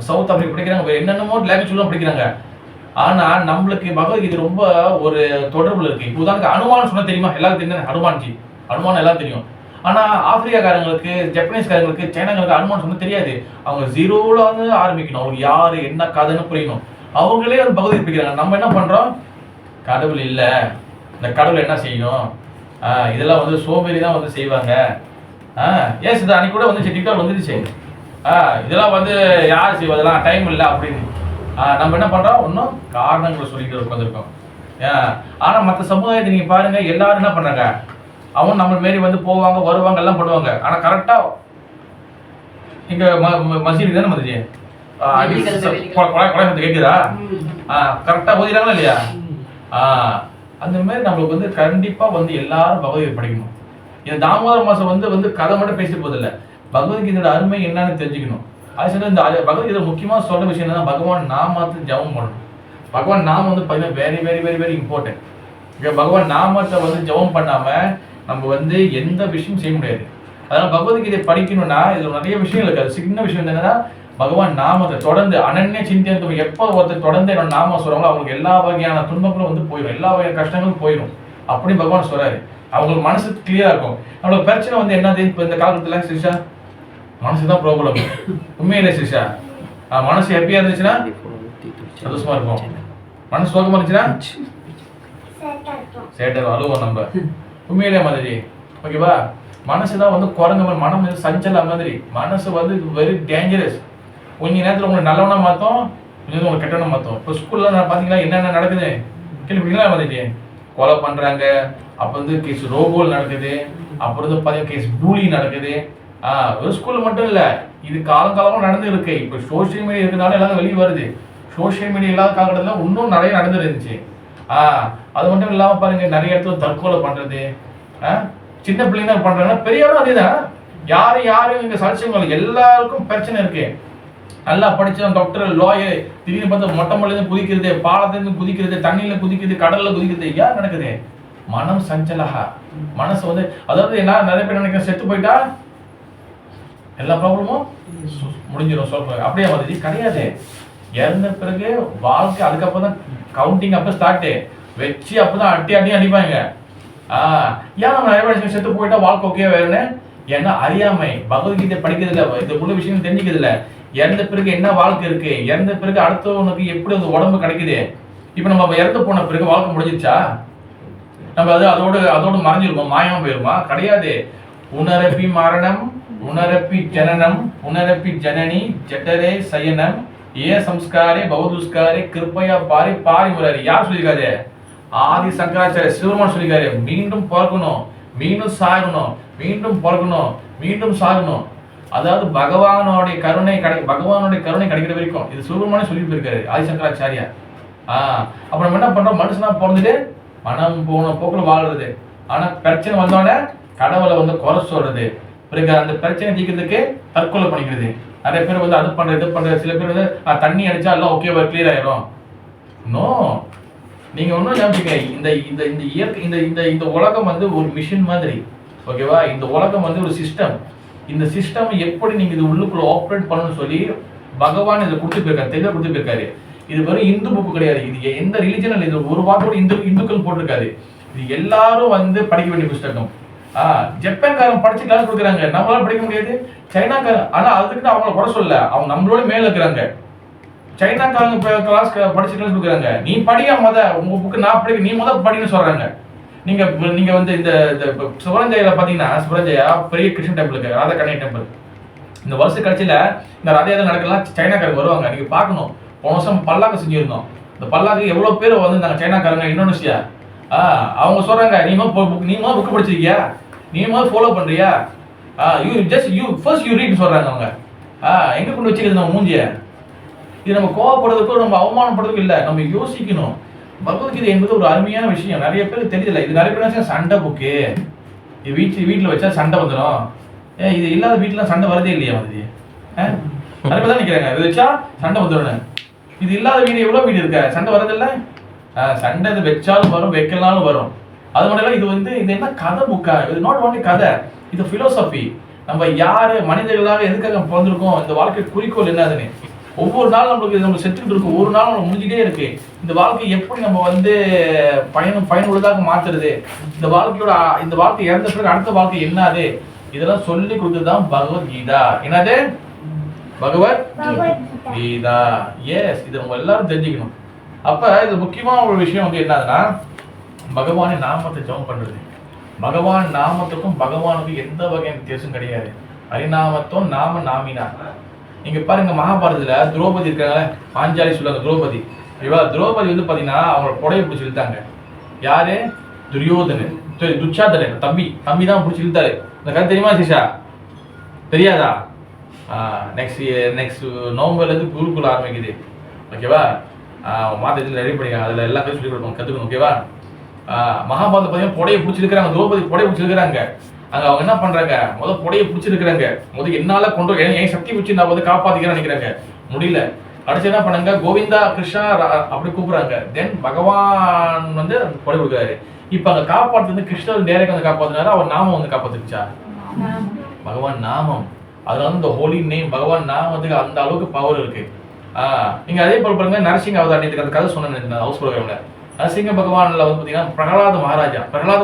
சவுத் ஆப்பிரிக்கா படிக்கிறாங்க, என்னென்னமோ லாங்குவேஜ் படிக்கிறாங்க. ஆனா நம்மளுக்கு பகவத்கீதை ரொம்ப ஒரு தொடர்புல இருக்கு. இப்போ உதாரணத்துக்கு அனுமான் சொன்னா தெரியுமா? எல்லாருக்கும் தெரியும் ஹனுமான்ஜி, அனுமான் எல்லாம் தெரியும். ஆனா ஆப்பிரிக்காக்காரங்களுக்கு, ஜப்பனீஸ்காரங்களுக்கு, சைனாக்காரங்களுக்கு அனுமான் சொன்னா தெரியாது. அவங்க ஜீரோல வந்து ஆரம்பிக்கணும், அவங்க யாரு என்ன கதைன்னு புரியணும். அவங்களே வந்து பகவத்கீதை படிக்கிறாங்க. நம்ம என்ன பண்றோம், கடவுள் இல்ல, இந்த கடவுள் என்ன செய்யணும், இதெல்லாம் வந்து சோம்பேறி தான் வந்து செய்வாங்க. ஏன் இது அன்னைக்கு கூட வந்து டிக்டாக் வந்துருச்சு, இதெல்லாம் வந்து யார் செய்வதெல்லாம் டைம் இல்லை அப்படின்னு. நம்ம என்ன பண்றோம், இன்னும் காரணங்களை சொல்லிட்டு உட்காந்துருக்கோம். ஆனா மற்ற சமுதாயத்தை நீங்க பாருங்க, எல்லாரும் என்ன பண்றாங்க, அவங்க நம்ம மாரி வந்து போவாங்க வருவாங்க எல்லாம் பண்ணுவாங்க. ஆனா கரெக்டா இங்க மசீது தானே வந்துச்சு, கேக்குதா? கரெக்டா ஓதிறாங்களா இல்லையா? அந்த மாதிரி நம்மளுக்கு வந்து கண்டிப்பா வந்து எல்லாரும் பகவத்கீதை படிக்கணும். இந்த தாமோதர மாசம் வந்து கதை மட்டும் பேசிட்டு போதில்லை, பகவத்கீதையோட அருமை என்னன்னு தெரிஞ்சுக்கணும். அது சொன்ன இந்த பகவத்கீதை முக்கியமாக சொல்ற விஷயம் என்னன்னா, பகவான் நாமத்தை ஜபம் பண்ணணும். பகவான் நாமம் வந்து பார்த்தீங்கன்னா very very very very important. இங்கே பகவான் நாமத்தை வந்து ஜபம் பண்ணாம நம்ம வந்து எந்த விஷயம் செய்ய முடியாது. அதனால பகவத்கீதை படிக்கணும்னா இதுல நிறைய விஷயம் இருக்கு. அது சின்ன விஷயம் என்னன்னா, பகவான் நாமத்தை தொடர்ந்து அனன்ய சிந்தியன், எப்போ ஒருத்தர் தொடர்ந்து என்னோட நாமம் சொல்றாங்களோ அவங்களுக்கு எல்லா வகையான துன்பங்களும் வந்து போயிடும், எல்லா வகையான கஷ்டங்களும் போயிடும் அப்படி பகவான் சொல்றாரு. அவங்களுக்கு மனசு கிளியரா இருக்கும். நம்மளுக்கு பிரச்சனை வந்து என்னது இப்போ இந்த காலத்துல சிரிஷா, மனசுதான் ப்ராப்ளம். உண்மையிலே சிரிஷா, மனசு ஹாப்பியா இருந்துச்சுன்னா சந்தோஷமா இருக்கும், மனசு சோகமா இருந்துச்சுன்னா சேட்டர் அழுவோம் நம்ம. உண்மையிலே மாதிரி ஓகேவா? மனசுதான் வந்து குரங்கு மாதிரி, மனம் வந்து சஞ்சல மாதிரி. மனசு வந்து வெரி டேஞ்சரஸ். கொஞ்ச நேரத்தில் உங்களுக்கு நல்லவனா மாற்றும், கொஞ்சம் உங்களுக்கு கெட்டவனா மாற்றும். இப்போ ஸ்கூல்ல பார்த்தீங்கன்னா என்னென்ன நடக்குது கேள்விப்பட்டீங்களா? மாதிரி கொலை பண்றாங்க, அப்போ வந்து கேஸ் ரோபோல் நடக்குது, அப்புறம் வந்து பார்த்தீங்கன்னா கேஸ் பூலி நடக்குது. ஒரு ஸ்கூல்ல மட்டும் இல்லை, இது காலங்காலமாக நடந்து இருக்கு. இப்போ சோசியல் மீடியா இருக்கிறனால எல்லாரும் வெளியே வருது. சோசியல் மீடியா இல்லாத காலகட்டத்தில் இன்னும் நிறைய நடந்து இருந்துச்சு. அது மட்டும் இல்லாமல் பாருங்க, நிறைய இடத்துல தற்கொலை பண்றது, சின்ன பிள்ளைங்க பண்றாங்கன்னா பெரியவரும் அதேதான். யாரும் இங்க சலிச்சவங்க எல்லாருக்கும் பிரச்சனை இருக்கு. நல்லா படிச்சவன் டாக்டர் லாயர் திடீர்னு பார்த்து மொட்டை மலையில குதிக்கிறது, பாலத்திலிருந்து குதிக்கிறது, தண்ணியில குதிக்கிறது, கடல்ல குதிக்கிறது, ஏன் நடக்குது? மனம் சஞ்சலகா. மனசு வந்து அதாவது என்ன, நிறைய பேர் நினைக்கிற செத்து போயிட்டா எல்லா ப்ராப்ளமும் முடிஞ்சிடும் சொல்றாங்க. அப்படியே மாதிரி கிடையாது. இறந்த பிறகு வாழ்க்கை அதுக்கப்புறம் தான் கவுண்டிங், அப்ப ஸ்டார்ட் வச்சு அப்பதான் அடி அடிப்பாங்க. ஏன் நம்ம நிறைய பேர் செத்து போயிட்டா வாழ்க்கை ஓகே வேறுன்னு ஏன்னா அறியாமை. பகவத்கீதை படிக்கிறது இல்ல, இந்த உள்ள விஷயம் தெரிஞ்சுக்கிறது இல்ல. இறந்த பிறகு என்ன வாழ்க்கை இருக்கு, இறந்த பிறகு அடுத்தவனுக்கு எப்படி அந்த உடம்பு கிடைக்குது. இப்ப நம்ம இறந்து போன பிறகு வாழ்க்கை முடிஞ்சிருச்சா? நம்ம அதோட மறைஞ்சிருமா, மாயமா போயிருமா? கிடையாது. உணரப்பி மரணம், உணரப்பி ஜனனம், உணரப்பி ஜனனி ஜட்டரே சயனம் ஏ சம்ஸ்காரே பௌதுஸ்காரே கிருப்பையா பாரி பாரி முராரி. யார் சொல்லியிருக்காரு? ஆதி சங்கராச்சாரிய சிவருமான் சொல்லியிருக்காரு. மீண்டும் பிறக்கணும், மீண்டும் சாகணும், மீண்டும் பிறக்கணும், மீண்டும் சாகணும். அதாவது பகவானுடைய கருணை கிடைக்கிற வரைக்கும். இது சிவருமானே சொல்லிட்டு போயிருக்காரு ஆதி சங்கராச்சாரியா. அப்ப நம்ம என்ன பண்றோம்? மனுஷனா பிறந்துட்டு மனம் போன போக்குல வாழ்றது. ஆனா பிரச்சனை வந்தோடனே கடவுளை வந்து குறை சொல்றது, பிறகு அந்த பிரச்சனை தீர்க்கிறதுக்கு தற்கொலை பண்ணிக்கிறது. நிறைய பேர் வந்து அது பண்றது இது பண்றது. சில பேர் வந்து தண்ணி அடிச்சா எல்லாம் ஓகேவா கிளியர் ஆயிரும். நோ, நீங்க ஒன்றும் ஞாபகம், இந்த இந்த இந்த இயற்கை இந்த இந்த இந்த உலகம் வந்து ஒரு மிஷின் மாதிரி. ஓகேவா? இந்த உலகம் வந்து ஒரு சிஸ்டம். இந்த சிஸ்டம் எப்படி நீங்க இது உள்ளுக்குள்ள ஆப்ரேட் பண்ணணும்னு சொல்லி பகவான் இதை கொடுத்து போயிருக்காரு, தெளிவாக கொடுத்து போயிருக்காரு. இது வெறும் இந்து புக்கு கிடையாது. இது எந்த ரிலிஜனல், இது ஒரு வார்த்தையோட இந்துக்கள் போட்டிருக்காரு. இது எல்லாரும் வந்து படிக்க வேண்டிய புத்தகம். ஜப்பான்காரன் படிச்சு கிளாஸ் கொடுக்குறாங்க, நம்மளால படிக்க முடியாது. சைனாக்காரன், ஆனா அதுக்கு அவங்கள குறை சொல்ல, அவங்க நம்மளோட மேல இருக்கிறாங்க. சைனாக்காரங்க கிளாஸ் படிச்சு கிளாஸ் கொடுக்குறாங்க. நீ படியா உங்க புக்கு நான் படிக்க, நீ படின்னு சொல்றாங்க. நீங்க வந்து இந்த சுவரஞ்சையில பாத்தீங்கன்னா, சுவரஞ்சயா பெரிய கிருஷ்ணன் டெம்பிள் இருக்கு, ராதா கண்ணன் டெம்பிள். இந்த வருஷ கடைசியில இந்த ரத யாத்திரை நடக்கலாம், சைனாக்காரங்க வருவாங்க. நீங்க பாக்கணும், போன வருஷம் பல்லாக்கு செஞ்சிருந்தோம். இந்த பல்லாக்கு எவ்வளவு பேர் வந்து நாங்க சைனாக்காரங்க, இந்தோனேஷியா. அவங்க சொல்றாங்க, நீ புக் படிச்சிருக்கியா, நீ ஃபாலோ பண்றியா, யூ ஃபர்ஸ்ட் ரீட் சொல்றாங்க அவங்க. எங்க கொண்டு வச்சுக்கிறது நம்ம மூஞ்சிய? இது நம்ம கோவப்படுறதுக்கும் நம்ம அவமானப்படுறதுக்கும் இல்லை, நம்ம யோசிக்கணும். பகவத்கீதை என்பது ஒரு அருமையான விஷயம். நிறைய பேருக்கு தெரியல. இது நிறைய பேர் சண்டை புக்கு, இது வீட்டில் வச்சா சண்டை வந்துடும். இது இல்லாத வீட்டுல சண்டை வரதே இல்லையா? வந்து நிறைய பேர் தான் நிற்கிறாங்க, இது வச்சா சண்டை வந்துடும். இது இல்லாத வீடு எவ்வளோ வீடு இருக்க, சண்டை வரதில்லை. சண்டை இது வச்சாலும் வரும், வைக்கலாலும் வரும். அது மட்டும் இல்லை, இது என்ன கதை புக்கா? இது நாட் ஒன்லி கதை, இது பிலோசபி. நம்ம யாரு மனிதர்களாக எதுக்காக பிறந்திருக்கோம், இந்த வாழ்க்கை குறிக்கோள் என்னதுன்னு. ஒவ்வொரு நாளும் நம்ம செத்துக்கிட்டு இருக்கும், ஒரு நாள் நம்ம முடிஞ்சுட்டே இருக்கு. இந்த வாழ்க்கை எப்படி நம்ம வந்து பயனுள்ளதாக மாத்துறது, இந்த வாழ்க்கை இறந்த பிறகு அடுத்த வாழ்க்கை என்னது, இதெல்லாம் சொல்லி கொடுத்ததுதான் பகவத்கீதா. என்னது? பகவத்கீதா. எஸ், இது நம்ம எல்லாரும் தெரிஞ்சுக்கணும். அப்ப இது முக்கியமான ஒரு விஷயம் வந்து என்னதுன்னா, பகவானின் நாமத்தை ஜெபம் பண்றது. பகவான் நாமத்துக்கும் பகவானுக்கும் எந்த வகையான வித்தியாசம் கிடையாது. ஹரிநாமத்தும் நாம நாமினா. நீங்க பாருங்க, மகாபாரதத்துல திரௌபதி இருக்காங்க, பாஞ்சாலி சொல்லுவாங்க திரௌபதி. திரௌபதி வந்து பாத்தீங்கன்னா அவங்க கொடையை பிடிச்சி இழுத்தாங்க. யாரு? துரியோதனன், துச்சாதனன் தம்பி தான் பிடிச்சி இழுத்தாரு. இந்த கதை தெரியுமா சிஷா? தெரியாதா? நெக்ஸ்ட் நவம்பர்ல இருந்து குருகுல ஆரம்பிக்குது. ஓகேவா? மாதத்தில் ரெடி பண்ணிக்கலாம், அதுல எல்லா பேரும் சொல்லி கொடுப்போம், கத்துக்கணும். ஓகேவா? மகாபாரத பார்த்தீங்கன்னா புடையை பிடிச்சிருக்கிறாங்க, திரௌபதி புடையை பிடிச்சிருக்கிறாங்க. அங்க அவங்க என்ன பண்றாங்க, புடையை பிடிச்சிருக்கிறாங்க. என்னால கொண்டு என் சக்தி பிடிச்சி நான் வந்து காப்பாத்திக்கிறேன் நினைக்கிறாங்க, முடியல. அடுத்து என்ன பண்ணாங்க, கோவிந்தா கிருஷ்ணா அப்படி கூப்பிடுறாங்க. தென் பகவான் வந்து புடை கொடுக்குறாரு. இப்ப அங்க காப்பாற்றுறது கிருஷ்ணர் நேரே வந்து காப்பாத்தினாரு, அவர் நாமம் வந்து காப்பாத்துச்சா? பகவான் நாமம். அதனால இந்த ஹோலி நேம், பகவான் நாமத்துக்கு அந்த அளவுக்கு பவர் இருக்கு. நீங்க அதே போல பாருங்க, நரசிங்க அவதாரத்துக்கு அந்த கதை சொன்னேன் ஹவுஸ் ப்ரோக்ராம்ல. நரசிங்க பகவான்ல வந்து பாத்தீங்கன்னா பிரகலாத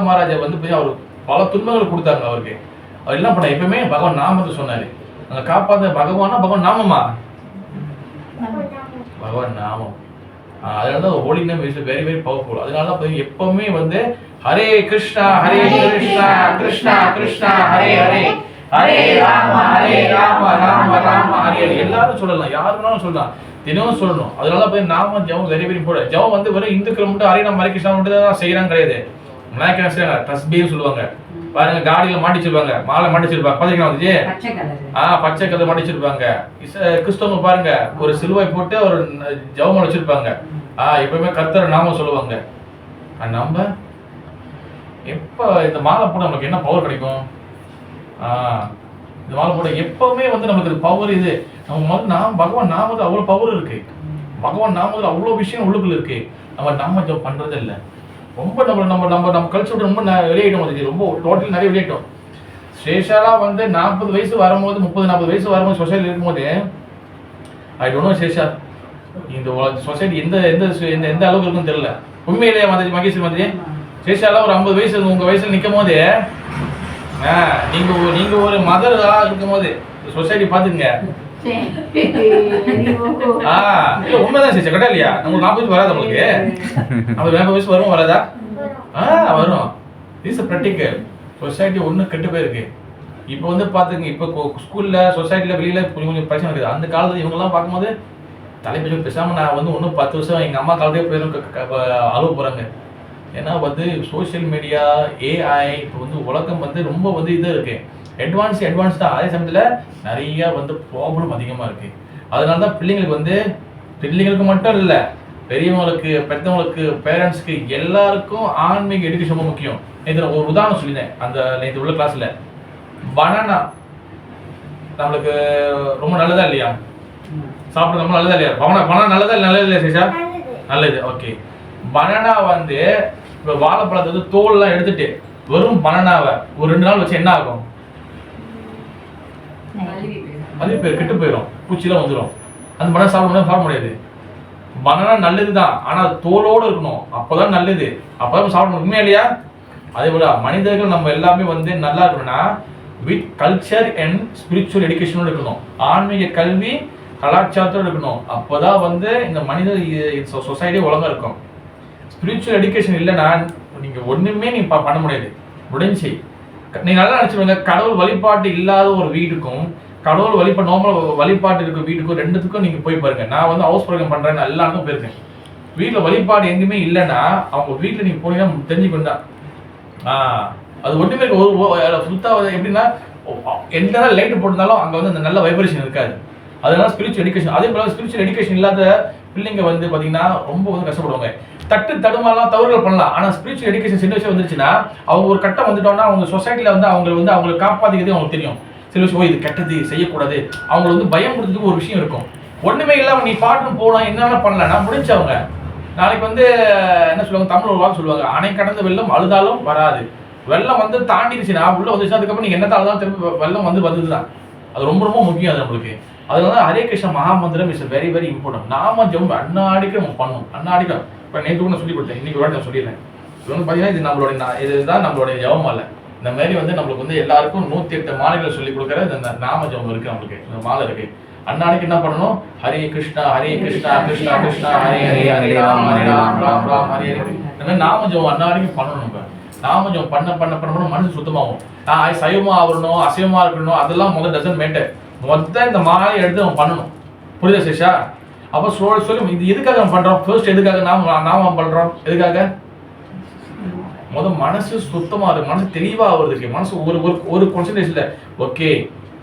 மகாராஜா வந்து அவர் பல துன்பங்கள் கொடுத்தாங்க அவருக்கு. அவர் என்ன பண்ண, எப்பவுமே பகவான் நாமத்தை சொன்னாரு. அங்க காப்பாத்த பகவானா பகவான் நாமமா? பகவான் நாமம். அதனாலதான் Holi name is very very powerful. அதனாலதான் எப்பவுமே வந்து ஹரே கிருஷ்ணா கிருஷ்ணா கிருஷ்ணா ஹரே ஹரே, ஹரே ராம ராம ராம ஹரே ஹரே. எல்லாரும் சொல்லலாம், யாரு வேணாலும் சொல்லலாம், தினமும் சொல்லணும். அதனால போய் நாம ஜெபம் வெரி வெரி இம்பார்ட்டன்ட். ஜெபம் வந்து வெறும் இந்துக்கள் மட்டும் ஹரே ராம ஹரே கிருஷ்ணா மட்டும் தான் செய்யறாங்க கிடையாது. மலாய்க்கா செய்றாங்க, தஸ்பீஹ் சொல்லுவாங்க. பாருங்க, காடியில மாட்டிச்சிருப்பாங்க, மாலை மாட்டிச்சிருப்பாங்க. பாத்தீங்களா வந்து பச்சை கலர் மாட்டிச்சிருப்பாங்க. கிறிஸ்தவங்க பாருங்க, ஒரு சிலுவை போட்டு ஒரு ஜெபமாலை வச்சிருப்பாங்க. எப்பவுமே கர்த்தர் நாம சொல்லுவாங்க. நம்ம எப்ப இந்த மாலை போட நமக்கு என்ன பவர் கிடைக்கும்? இந்த மாலை போட எப்பவுமே வந்து நமக்கு பவர். இது நம்ம பகவான் நாமத்துல அவ்வளவு பவர் இருக்கு. பகவான் நாமத்துல அவ்வளவு விஷயம் உள்ளுக்குள்ள இருக்கு. நம்ம நாம ஜெபம் பண்றது இல்லை. ரொம்ப நம்ம கல்ச்சர் ரொம்ப வெளியிட்டோம், ரொம்ப டோட்டல் நிறைய வெளியிட்டோம். சேஷாலாம் வந்து 40 வயசு வரும்போது, 30-40 வயசு வரும்போது சொசைட்டியில் இருக்கும்போது, ஐ டோன்ட் நோ சேஷா இந்த சொசைட்டி எந்த அளவுக்கு இருக்குன்னு தெரியல. உண்மையிலேயே மகேஸ்வரி மாதிரி சேஷாலாம் ஒரு 50 வயசு உங்க வயசுல நிற்கும் போது நீங்க ஒரு மதரா இருக்கும்போது சொசைட்டி பாத்துங்க. உண்மைதான் சிஸ்டர், கரெக்டா இல்லையா? உங்களுக்கு 40 வயசு வராது உங்களுக்கு? நமக்கு 40 வயசு வரும் வராதா? வரும். Is practical. சொசைட்டி ஒண்ணு கெட்டு போயிருக்கு. இப்போ வந்து பாத்துங்க, இப்போ ஸ்கூல்ல சொசைட்டில வெளியில கொஞ்சம் பிரச்சனை இருக்குது. அந்த காலத்துல இவங்க எல்லாம் பார்க்கும்போது தலைப்பேச்சு பேசாம நான் வந்து இன்னும் 10 வருஷம் எங்க அம்மா காலத்தே போயிடும் அழுவ போறாங்க. ஏன்னா வந்து சோசியல் மீடியா, ஏஐ இப்போ வந்து உலகம் வந்து ரொம்ப வந்து இது இருக்கு, அட்வான்ஸ் தான். அதே சமயத்தில் நிறைய வந்து ப்ராப்ளம் அதிகமாக இருக்கு. அதனால தான் பிள்ளைங்களுக்கு மட்டும் இல்லை, பெரியவங்களுக்கு, பெற்றவங்களுக்கு, பேரண்ட்ஸ்க்கு எல்லாருக்கும் ஆன்மீக எஜுகேஷன் ரொம்ப முக்கியம். இதில் ஒரு உதாரணம் சொல்லினேன் அந்த நேற்று உள்ள கிளாஸ்ல. பனானா நம்மளுக்கு ரொம்ப நல்லதா இல்லையா? சாப்பிட ரொம்ப நல்லதா இல்லையா? பனானா நல்லதா இல்லையா சேஷா? நல்லது. ஓகே, பனானா வந்து இப்போ வாழைப்பழத்தை வந்து தோல்லாம் எடுத்துட்டு வெறும் பனானாவை ஒரு 2 நாள் வச்சு என்ன ஆகும்? அது பேர் கெட்டு போயிடும், பூச்சிலாம் வந்துடும். அந்த பனானா சாப்பிட முடியாது. பனானா நல்லதுதான், ஆனா தோலோடு இருக்கணும், அப்போதான் நல்லது, அப்போதான் சாப்பிடணும். உண்மையா இல்லையா? அதே போல மனிதர்கள் நம்ம எல்லாமே வந்து நல்லா இருக்கணும்னா வித் கல்ச்சர் அண்ட் ஸ்பிரிச்சுவல் எஜுகேஷனோட இருக்கணும். ஆன்மீக கல்வி கலாச்சாரத்தோடு இருக்கணும். அப்போதான் வந்து இந்த மனித சொசைட்டி ஒழுங்கா இருக்கும். ஸ்பிரிச்சுவல் எஜுகேஷன் இல்லைன்னா நீங்க ஒண்ணுமே நீங்க பண்ண முடியாது. முடிஞ்சு நீங்க நல்லா நினைச்சுருவாங்க, கடவுள் வழிபாட்டு இல்லாத ஒரு வீட்டுக்கும் கடவுள் வழிபாடு நார்மல் வழிபாட்டு இருக்க வீட்டுக்கும் ரெண்டுத்துக்கும் நீங்க போய் பாருங்க. நான் வந்து ஹவுஸ் ப்ரோக்ராம் பண்றேன்னு எல்லாருக்கும் போயிருக்கேன். வீட்டுல வழிபாடு எங்குமே இல்லைன்னா அவங்க வீட்டுல நீங்க போனீங்கன்னா தெரிஞ்சுக்கணும் தான். அது ஒன்றுமே சுத்தா எப்படின்னா எந்த லைட் போட்டிருந்தாலும் அங்க வந்து அந்த நல்ல வைப்ரேஷன் இருக்காது. அதனால ஸ்பிரிச்சுவல் எஜுகேஷன், அதே போல ஸ்பிரிச்சுவல் எஜுகேஷன் இல்லாத பிள்ளைங்க வந்து பாத்தீங்கன்னா ரொம்ப வந்து கஷ்டப்படுவாங்க. தடுமாறலாம், தவறுகள் பண்ணலாம். ஆனா ஸ்பிரிச்சுவல் எஜுகேஷன் சின்ன விஷயம் வந்துருச்சுன்னா அவங்க ஒரு கட்டம் வந்துட்டோம்னா அவங்க சொசைட்டில வந்து அவங்களை காப்பாத்திக்கிறது அவங்களுக்கு தெரியும். சில விஷயம் இது கெட்டது செய்யக்கூடாது, அவங்க வந்து பயம் கொடுத்ததுக்கு ஒரு விஷயம் இருக்கும். ஒண்ணுமே இல்லாம நீ பாட்டுன்னு போகலாம், என்னென்ன பண்ணலன்னா முடிஞ்சவங்க நாளைக்கு வந்து என்ன சொல்லுவாங்க, தமிழ் ஒரு வாக்கு சொல்லுவாங்க, அணை கடந்த வெள்ளம் அழுதாலும் வராது. வெள்ளம் வந்து தாண்டிடுச்சுன்னா உள்ள வந்துச்சுன்னா அதுக்கப்புறம் நீங்க என்ன அழுதாலும் திரும்ப வெள்ளம் வந்து வந்துதுதான். அது ரொம்ப ரொம்ப முக்கியம் அது நம்மளுக்கு. அதனால ஹரே கிருஷ்ண மகாமந்திரம் இஸ் வெரி வெரி இம்பார்ட்டன்ட். நாம ஜெபம் அன்னாடிக்கு நம்ம பண்ணணும். அன்னாடிக்கு இப்போ நேற்று கூட நான் சொல்லி கொடுத்தேன், இன்னைக்கு கூட நான் சொல்லிடுறேன். இது வந்து பார்த்தீங்கன்னா இதுதான் நம்மளுடைய ஜெபம் மாலை. இந்த மாதிரி வந்து நம்மளுக்கு வந்து எல்லாருக்கும் 108 மாலைகள் சொல்லி கொடுக்குற இந்த நாம ஜெபம் இருக்கு நம்மளுக்கு, இந்த மாலை இருக்கு. அன்னாடிக்கு என்ன பண்ணணும்? ஹரே கிருஷ்ணா கிருஷ்ணா கிருஷ்ணா ஹரே ஹரே, ஹரே ராம் ராம் ராம் ஹரே ஹரே. இந்த மாதிரி நாம ஜெபம் அன்னாடிக்கு பண்ணணும். நம்ம நாம ஜெபம் பண்ண மனசு சுத்தமாகும். சைவமா ஆகணும், அசைவமா இருக்கணும், அதெல்லாம் முதல் டசன்ட் மேட்டர். மொத்தம் இந்த மாலையை எடுத்து நம்ம பண்ணணும். புரியுதா சேஷா? அப்போ சொல்லி இது எதுக்காக நம்ம பண்றோம்? ஃபர்ஸ்ட் எதுக்காக நாம பண்றோம்? எதுக்காக? முதல் மனசு சுத்தமா இருக்கு, மனசு தெளிவா ஆகுறதுக்கு, மனசு ஒரு கான்சன்ட்ரேஷன்ல ஓகே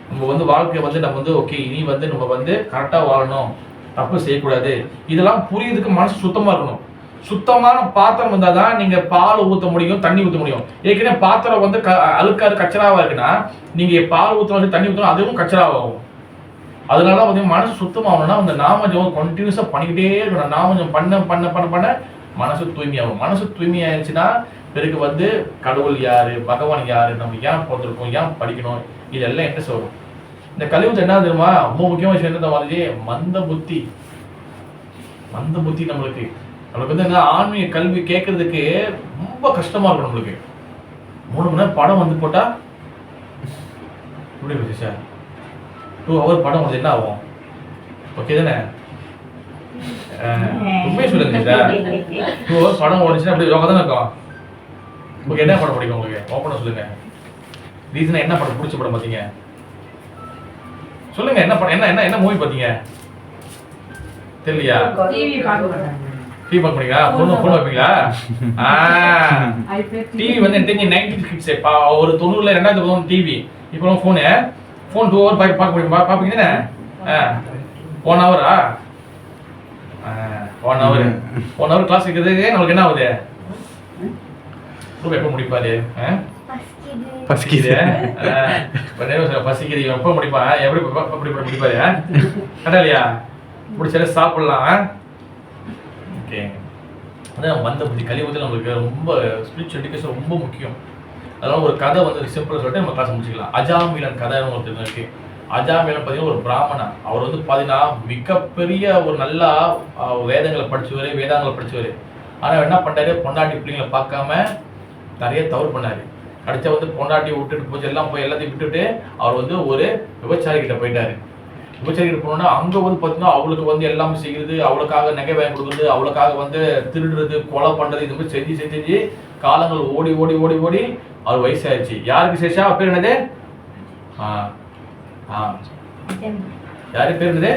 நம்ம வந்து வாழ்க்கையை வந்து நம்ம வந்து ஓகே இனி வந்து நம்ம வந்து கரெக்டா வாழணும், தப்பு செய்யக்கூடாது, இதெல்லாம் புரியுறதுக்கு மனசு சுத்தமா இருக்கணும். சுத்தமான பாத்திரம் இருந்தால் தான் நீங்க பால் ஊற்ற முடியும், தண்ணி ஊற்ற முடியும். ஏற்கனவே பாத்திரம் வந்து அழுக்காரு கச்சராவா இருக்குன்னா நீங்க பால் ஊற்றணும், தண்ணி ஊற்றணும், அதுவும் கச்சராவாகும். அதனால பார்த்தீங்கன்னா மனசு சுத்தமாகணும்னா அந்த நாம ஜெபம் கண்டினியூஸா பண்ணிக்கிட்டே இருக்கணும். நாம ஜெபம் பண்ண மனசு தூய்மையாகும். மனசு தூய்மையாயிருச்சுன்னா பிறகு வந்து கடவுள் யாரு, பகவான் யாரு, நம்ம ஏன் பிறந்திருக்கோம், ஏன் படிக்கணும், இதெல்லாம் என்ன சொல்றோம். இந்த கலியுகத்துல என்ன தெரியுமா ரொம்ப முக்கியமான விஷயம் என்ன மாதிரி மந்த புத்தி நம்மளுக்கு வந்து என்ன ஆன்மீக கல்வி கேட்கறதுக்கு ரொம்ப கஷ்டமா இருக்கும். நம்மளுக்கு 3 மணி நேரம் படம் வந்து போட்டா எப்படி இருக்கு சார்? 2 ஹவர் படம் வந்து என்ன ஆகும்? ஓகே தானே? உண்மையை சொல்லுங்க சார். 2 ஹவர் படம் ஓடிச்சுன்னா அப்படி யோகா தானே இருக்கும். உங்களுக்கு என்ன படம் பிடிக்கும்? உங்களுக்கு ஓப்பனா சொல்லுங்க. ரீசனா என்ன படம் பிடிச்ச படம் பார்த்தீங்க? சொல்லுங்க. என்ன படம், என்ன மூவி பார்த்தீங்க? தெரியலையா? டிவி பார்க்க மாட்டீங்களா? ஃபோன் வைப்பீங்களா? டிவி வந்து தெரிஞ்சு 90s கிட்ஸ் ஒரு 90ல 2000 டிவி. இப்போ ஃபோன் 2 ஹவர் பார்க்க முடியும். பார்ப்பீங்க தானே? 1 ஹவரா? 1 ஹவர் கிளாஸ் இருக்கிறதுக்கு நமக்கு என்ன ஆகுது? எப்போ முடிப்பாரு? பசிக்குது. பசிக்குது எப்போ முடிப்பா? எப்படி முடிப்பாரு? கரெக்டா இல்லையா? முடிச்சாலே சாப்பிடலாம். ஓகே, அதான் மந்த புத்தி கலியுகத்தில் நம்மளுக்கு ரொம்ப ஸ்பிரிச்சுவல் எஜுகேஷன் ரொம்ப முக்கியம். அதனால ஒரு கதை வந்து சிம்பிளாக சொல்லிட்டு நம்ம கிளாஸ் முடிச்சுக்கலாம். அஜாமிலன் கதைன்னு ஒருத்தர் இருக்கு. அஜாமிலன் பார்த்தீங்கன்னா ஒரு பிராமணன். அவர் வந்து பார்த்தீங்கன்னா மிகப்பெரிய ஒரு நல்லா வேதங்களை படிச்சவர். ஆனால் என்ன பண்ணாரு, பொண்டாட்டி பிள்ளைங்களை பார்க்காம நிறைய தவறு பண்ணாரு. அடுத்த வந்து பொண்டாட்டி விட்டுட்டு போச்சு எல்லாம் போய் எல்லாத்தையும் விட்டுட்டு அவர் வந்து ஒரு விபச்சாரி கிட்ட போயிட்டாரு. விபச்சாரி கிட்ட போனோம்னா அங்க வந்து பார்த்தீங்கன்னா அவளுக்கு வந்து எல்லாமே செய்யுறது, அவளுக்காக நகை வாங்கி கொடுக்குறது, அவளுக்காக வந்து திருடுறது, கொலை பண்றது, இது மாதிரி செஞ்சு செஞ்சு காலங்கள் ஓடி ஓடி ஓடி ஓடி அவர் வயசாயிருச்சு. யாருக்கு சேஷா பேர் என்னது? யாரு பேர் என்னது?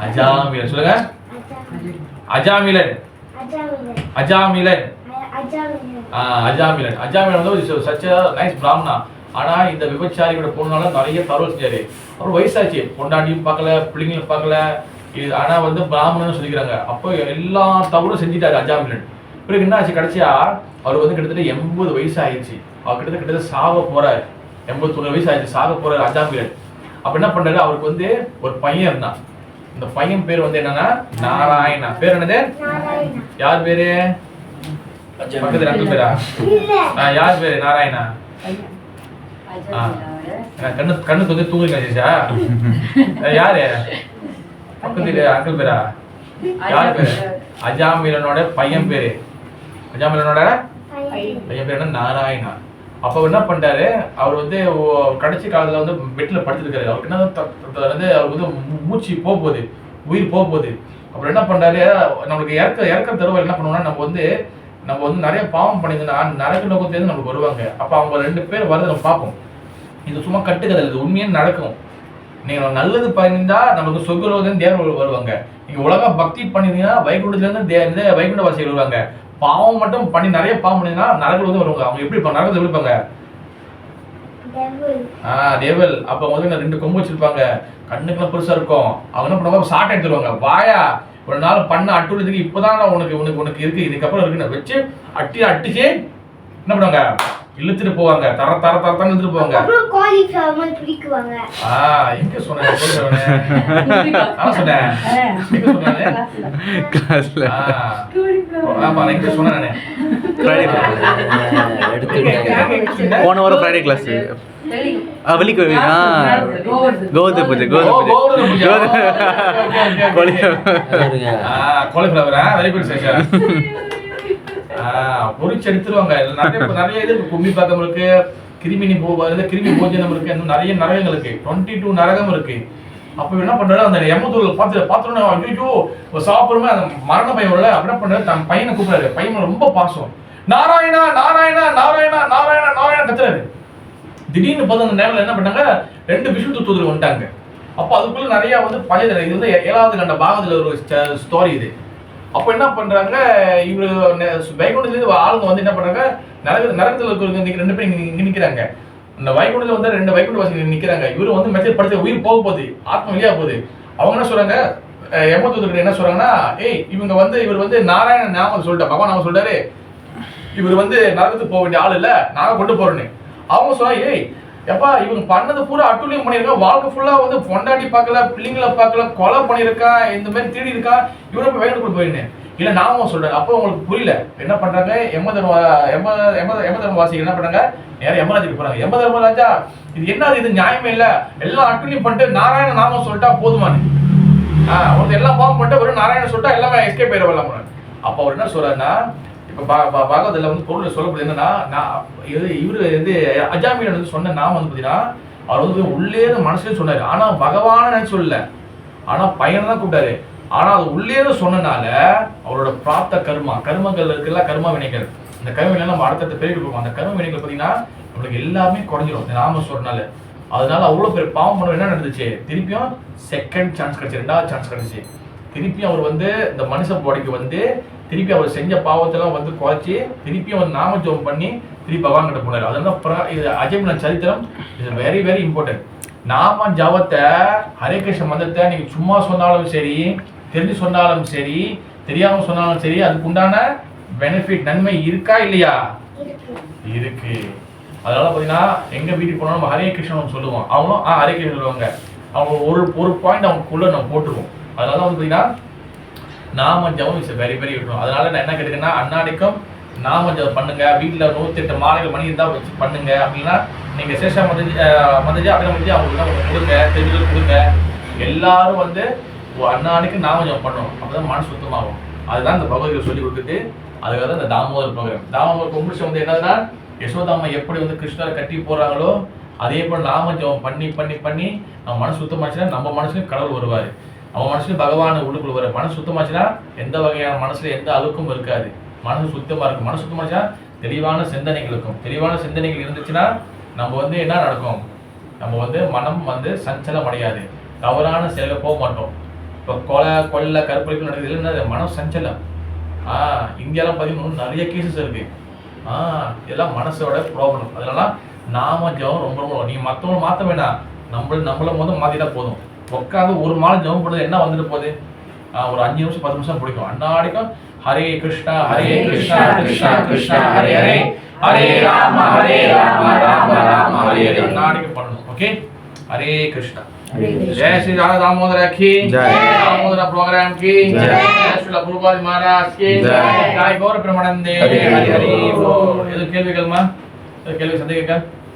அஜாமிலன். சொல்லுங்க. அஜாமிலன். அஜாமிலன். அஜாமிலன். அஜாமிலன் வந்து சச் நைஸ் பிராமணா. ஆனா இந்த விபச்சாரியோட பொண்ணால நிறைய தவறு செஞ்சாரு. அவர் வயசாச்சு, பொண்டாட்டியும் பார்க்கல, பிள்ளைங்களும் பார்க்கல. இது ஆனா வந்து பிராமணன் சொல்லிக்கிறாங்க. அப்போ எல்லா தவறும் செஞ்சுட்டாரு அஜாமிலன். பிறகு என்ன ஆச்சு? கடைசியா அவர் வந்து கிட்டத்தட்ட 80 வயசு ஆயிடுச்சு. அவர் கிட்டத்தட்ட சாக போறாரு. 89 வயசு ஆயிடுச்சு, சாக போறாரு அஜாமிலன். அப்ப என்ன பண்றாரு? அவருக்கு வந்து ஒரு பையன் இருந்தான். இந்த பையன் பேர் வந்து என்னன்னா நாராயணா. பேர் என்னது? யார் பேரு? பக்கத்துல அங்கிள் பேரா? யார் பேரு? நாராயணா. கண்ணு கண்ணு வந்து தூங்குறீங்க சேஷா? யாரு பக்கத்துல அங்கிள் பேரா? யார் பேரு? அஜாமிலனோட பையன் பேரு. அஜாமிலனோட பையன் பேர் என்ன? நாராயணா. அப்போ என்ன பண்ணிட்டாரு? அவர் வந்து கடைசி காலத்துல வந்து பெட்ல படுத்துருக்காரு. அவருக்கு என்ன வந்து அவருக்கு வந்து மூச்சு போக போகுது, உயிர் போக போகுது. அப்புறம் என்ன பண்றாரு? நம்மளுக்கு இறக்க தருவார். என்ன பண்ணுவோம்னா நம்ம வந்து நிறைய பாவம் பண்ணியிருந்தோம்னா நரக நோக்கத்துலேருந்து நம்மளுக்கு வருவாங்க. அப்போ அவங்க 2 பேர் வரது நம்ம பார்ப்போம். இது சும்மா கட்டுக்கதை, இது உண்மையே நடக்கும். நீங்க நல்லது பண்ணியிருந்தா நமக்கு சொர்க்கலோகத்துலேருந்து தேவர்கள் வருவாங்க. நீங்க உலக பக்தி பண்ணிருந்தீங்கன்னா வைகுண்டத்துலேருந்து வைகுண்ட வாசிகள் வருவாங்க. பாவம் மட்டும் பண்ணி நிறைய பாவம் பண்ணினா நரகத்துல வந்து வருவாங்க. அவங்க எப்படி நரகத்துல எப்படி இருப்பாங்க? டேவல். அப்ப முதல்ல 2 கொம்பு வச்சிருப்பாங்க, கண்ணுக்குலாம் பெருசா இருக்கும். அவங்க என்ன பண்ணுவாங்க? சாட்டை எடுத்துருவாங்க. வாயா ஒரு நாள் பண்ண அட்டுறதுக்கு இப்பதான் உனக்கு இருக்கு, இதுக்கப்புறம் இருக்குன்னு வச்சு அட்டிச்சு என்ன பண்ணுவாங்க? இழுத்துட்டு போவாங்க. தரத்தான் இழுத்துட்டு போவாங்க. அப்புறம் காலிஃப்ளவர் மாதிரி பிடிக்குவாங்க. எங்க சொன்னேன்? சொன்னேன் எங்க சொன்னேன்? கிளாஸ்ல ஆமா எங்க சொன்னேன் நானு? ஃப்ரைடே போன வாரம் ஃப்ரைடே கிளாஸ் வெள்ளிக்கிழமை. கோவிந்த பூஜை காலிஃப்ளவரா? Very good Sesha. பொறிச்சு எடுத்துருவாங்க. நிறைய இது கும்மி பாக்கம் இருக்கு, கிருமி போஜனம் இருக்கு, இன்னும் நிறைய நரகங்கள் இருக்கு. 22 நரகம் இருக்கு. அப்ப என்ன பண்றாரு? அந்த யமதூதர்கள் பார்த்தோன்னே ஐயோ சாப்பிடுமே அந்த மரண பயம் உள்ள என்ன பண்றாரு? தன் பையனை கூப்பிடுறாரு. பையன் ரொம்ப பாசம். நாராயணா நாராயணா நாராயணா நாராயணா நாராயணா கத்துறாரு. திடீர்னு பார்த்து அந்த நேரில் என்ன பண்ணாங்க? 2 விஷ்ணு தூதர்கள் வந்துட்டாங்க. அப்போ அதுக்குள்ள நிறைய வந்து பழைய இது வந்து 7வது கண்ட பாகத்துல ஒரு ஸ்டோரி இது. அப்போ என்ன பண்றாங்க? இவரு வைகுண்டத்துலேருந்து ஆளுங்க வந்து என்ன பண்றாங்க? நரகத்தில் இருக்கிறவங்க 2 பேர் இங்க நிக்கிறாங்க. இந்த வைகுண்டத்துல வந்து 2 வைகுண்ட வாசிகள் நிக்கிறாங்க. இவரு வந்து மெசேஜ் படிச்ச உயிர் போக போகுது, ஆத்மா வெளியா போகுது. அவங்க என்ன சொல்றாங்க? யமதூதர்கள் என்ன சொல்றாங்கன்னா, இவர் வந்து நாராயண நாமம் சொல்லிட்டா, பகவான் நாம சொல்றாரு, இவர் வந்து நரகத்துக்கு போக வேண்டிய ஆள் இல்ல, நாங்க கொண்டு போறோன்னு. அவங்க சொல்றாங்க, எப்பா இவங்க பண்ணது பூரா அட்டுழியம் பண்ணியிருக்கான். வாழ்க்கை ஃபுல்லா வந்து பொண்டாட்டி பார்க்கல, பிள்ளைங்களை பார்க்கல, கொலை பண்ணியிருக்கான், இந்த மாதிரி திருடி இருக்கான். இவரை போய் வைகுண்டத்துக்கு போயிருந்தேன் இல்ல நாம சொல்றாரு. அப்போ உங்களுக்கு புரியல. என்ன பண்றாங்க? யமதர்மவாசிகள் என்ன பண்றாங்க? நேரம் யமராஜுக்கு போறாங்க. யமதர்மராஜா இது என்ன? இது நியாயமே இல்ல. எல்லாம் அட்டுழியம் பண்ணிட்டு நாராயண நாமம் சொல்லிட்டா போதுமானு. ஒருத்தர் எல்லாம் பாவம் பண்ணிட்டு வெறும் நாராயண சொல்லிட்டா எல்லாமே எஸ்கேப் ஆயிடலாம். அப்போ அவர் என்ன சொல்றாருன்னா, இப்ப பாகவதத்துல வந்து பொருள் சொல்லப்படுது என்னன்னா, இவரு வந்து அஜாமிலன் வந்து சொன்ன நாமம் வந்து பாத்தீங்கன்னா, அவர் வந்து உள்ளே மனசுல சொன்னாரு. ஆனா பகவான சொல்லல, ஆனா பையனை தான் கூப்பிட்டாரு. ஆனா அது உள்ளே சொன்னனால அவரோட பிராப்த கர்மங்கள் இருக்குல்ல, கர்ம வினைகள், இந்த கர்ம வினை நம்ம அடுத்த பேருக்கு போவோம். அந்த கர்ம வினைகள் பாத்தீங்கன்னா நம்மளுக்கு எல்லாமே குறைஞ்சிரும் இந்த நாம சொல்றனால. அதனால அவ்வளவு பேர் பாவம் பண்ண என்ன நடந்துச்சு? திருப்பியும் செகண்ட் சான்ஸ் கிடைச்சு, 2வது சான்ஸ் கிடைச்சு. திருப்பியும் அவர் வந்து இந்த மனுஷ பாடிக்கு வந்து திருப்பி அவர் செஞ்ச பாவத்தெல்லாம் வந்து குறைச்சி திருப்பியும் வந்து நாம ஜெபம் பண்ணி திருப்பி பகவான் கிட்ட போனாரு. அதனால இது அஜயமிலன் சரித்திரம் இஸ் வெரி வெரி இம்பார்ட்டன்ட். நாம ஜபத்தை, ஹரே கிருஷ்ண மந்திரத்தை நீங்க சும்மா சொன்னாலும் சரி, தெரிஞ்சு சொன்னாலும் சரி, தெரியாம சொன்னாலும் சரி, அதுக்கு உண்டான பெனிஃபிட் நன்மை இருக்கா இல்லையா? இருக்கு. அதனால பாத்தீங்கன்னா எங்க வீட்டுக்கு போனாலும் நம்ம ஹரே கிருஷ்ணன் சொல்லுவோம். அவங்களும் ஹரே கிருஷ்ணன் சொல்லுவாங்க. அவங்க ஒரு பாயிண்ட் அவங்களுக்குள்ள நம்ம போட்டுருவோம். அதனால வந்து பாத்தீங்கன்னா நாம ஜபம் இஸ் வெரி வெரி இருக்கணும். அதனால நான் என்ன கேட்டுக்கேன்னா, அன்னாடிக்கும் நாம ஜபம் பண்ணுங்க. வீட்டில் 108 மாலைகள் மணி இருந்தால் வச்சு பண்ணுங்க. அப்படின்னா நீங்கள் சேஷா மதஜி அபிரமஜி அவங்களுக்கு கொடுங்க, தெரிஞ்சு கொடுங்க. எல்லாரும் வந்து அன்னாடிக்கு நாம ஜபம் பண்ணணும். அப்போதான் மனசு சுத்தமாகும். அதுதான் இந்த பகவத்கீதை சொல்லி கொடுத்துட்டு அதுக்காக தான் இந்த தாமோதர் ப்ரோக்ராம். தாமோதர் கும்பிடிச்சு வந்து என்னதுன்னா யசோதாம்மா எப்படி வந்து கிருஷ்ணரை கட்டி போறாங்களோ அதே போல நாம ஜெபம் பண்ணி பண்ணி பண்ணி நம்ம மனசு சுத்தமாச்சுன்னா நம்ம மனசுலயும் கடவுள் வருவாரு. அவன் மனசுலயும் பகவான் உள்ளுக்குள்ள வருவாரு. மனசு சுத்தமாச்சுன்னா எந்த வகையான மனசுல எந்த அழுக்கும் இருக்காது. மனசு சுத்தமா இருக்கும். மனசு சுத்தமாச்சுன்னா தெளிவான சிந்தனைகள் இருக்கும். தெளிவான சிந்தனைகள் இருந்துச்சுன்னா நம்ம வந்து என்ன நடக்கும், நம்ம வந்து மனம் வந்து சஞ்சலம் அடையாது, தவறான செயல போக மாட்டோம். இப்போ கொலை கற்பழிப்பு நடக்குது இல்லைன்னா மனம் சஞ்சலம். இந்தியாலாம் பார்த்தீங்கன்னா நிறைய கேசஸ் இருக்கு. இதெல்லாம் மனசோட ப்ராப்ளம். அதனால நாம ஜெபம் ரொம்ப ரொம்ப நீங்க மற்றவங்க மாற்ற வேண்டாம், நம்மள முதல் மாத்திட்டா போதும். உட்காந்து ஒரு மாலை ஜெபம் பண்ணுறது என்ன வந்துட்டு போகுது, ஒரு 5 நிமிஷம் 10 நிமிஷம் பிடிக்கும். அன்னாடிக்கும் ஹரே கிருஷ்ணா கிருஷ்ணா கிருஷ்ணா ஹரே ஹரே ஹரே ராம ராம ராம ஹரே ஹரே அன்னாடிக்கும் பண்ணணும். ஓகே, ஹரே கிருஷ்ணா. जय श्री राधा दामोदर की जय, दामोदर प्रोग्राम की जय, श्री प्रभुपाद महाराज की जय, जय गौर प्रेमानंदे हरि हरि बोल. எது கேள்விகள்மா? கேள்வி சந்தேகங்கள்?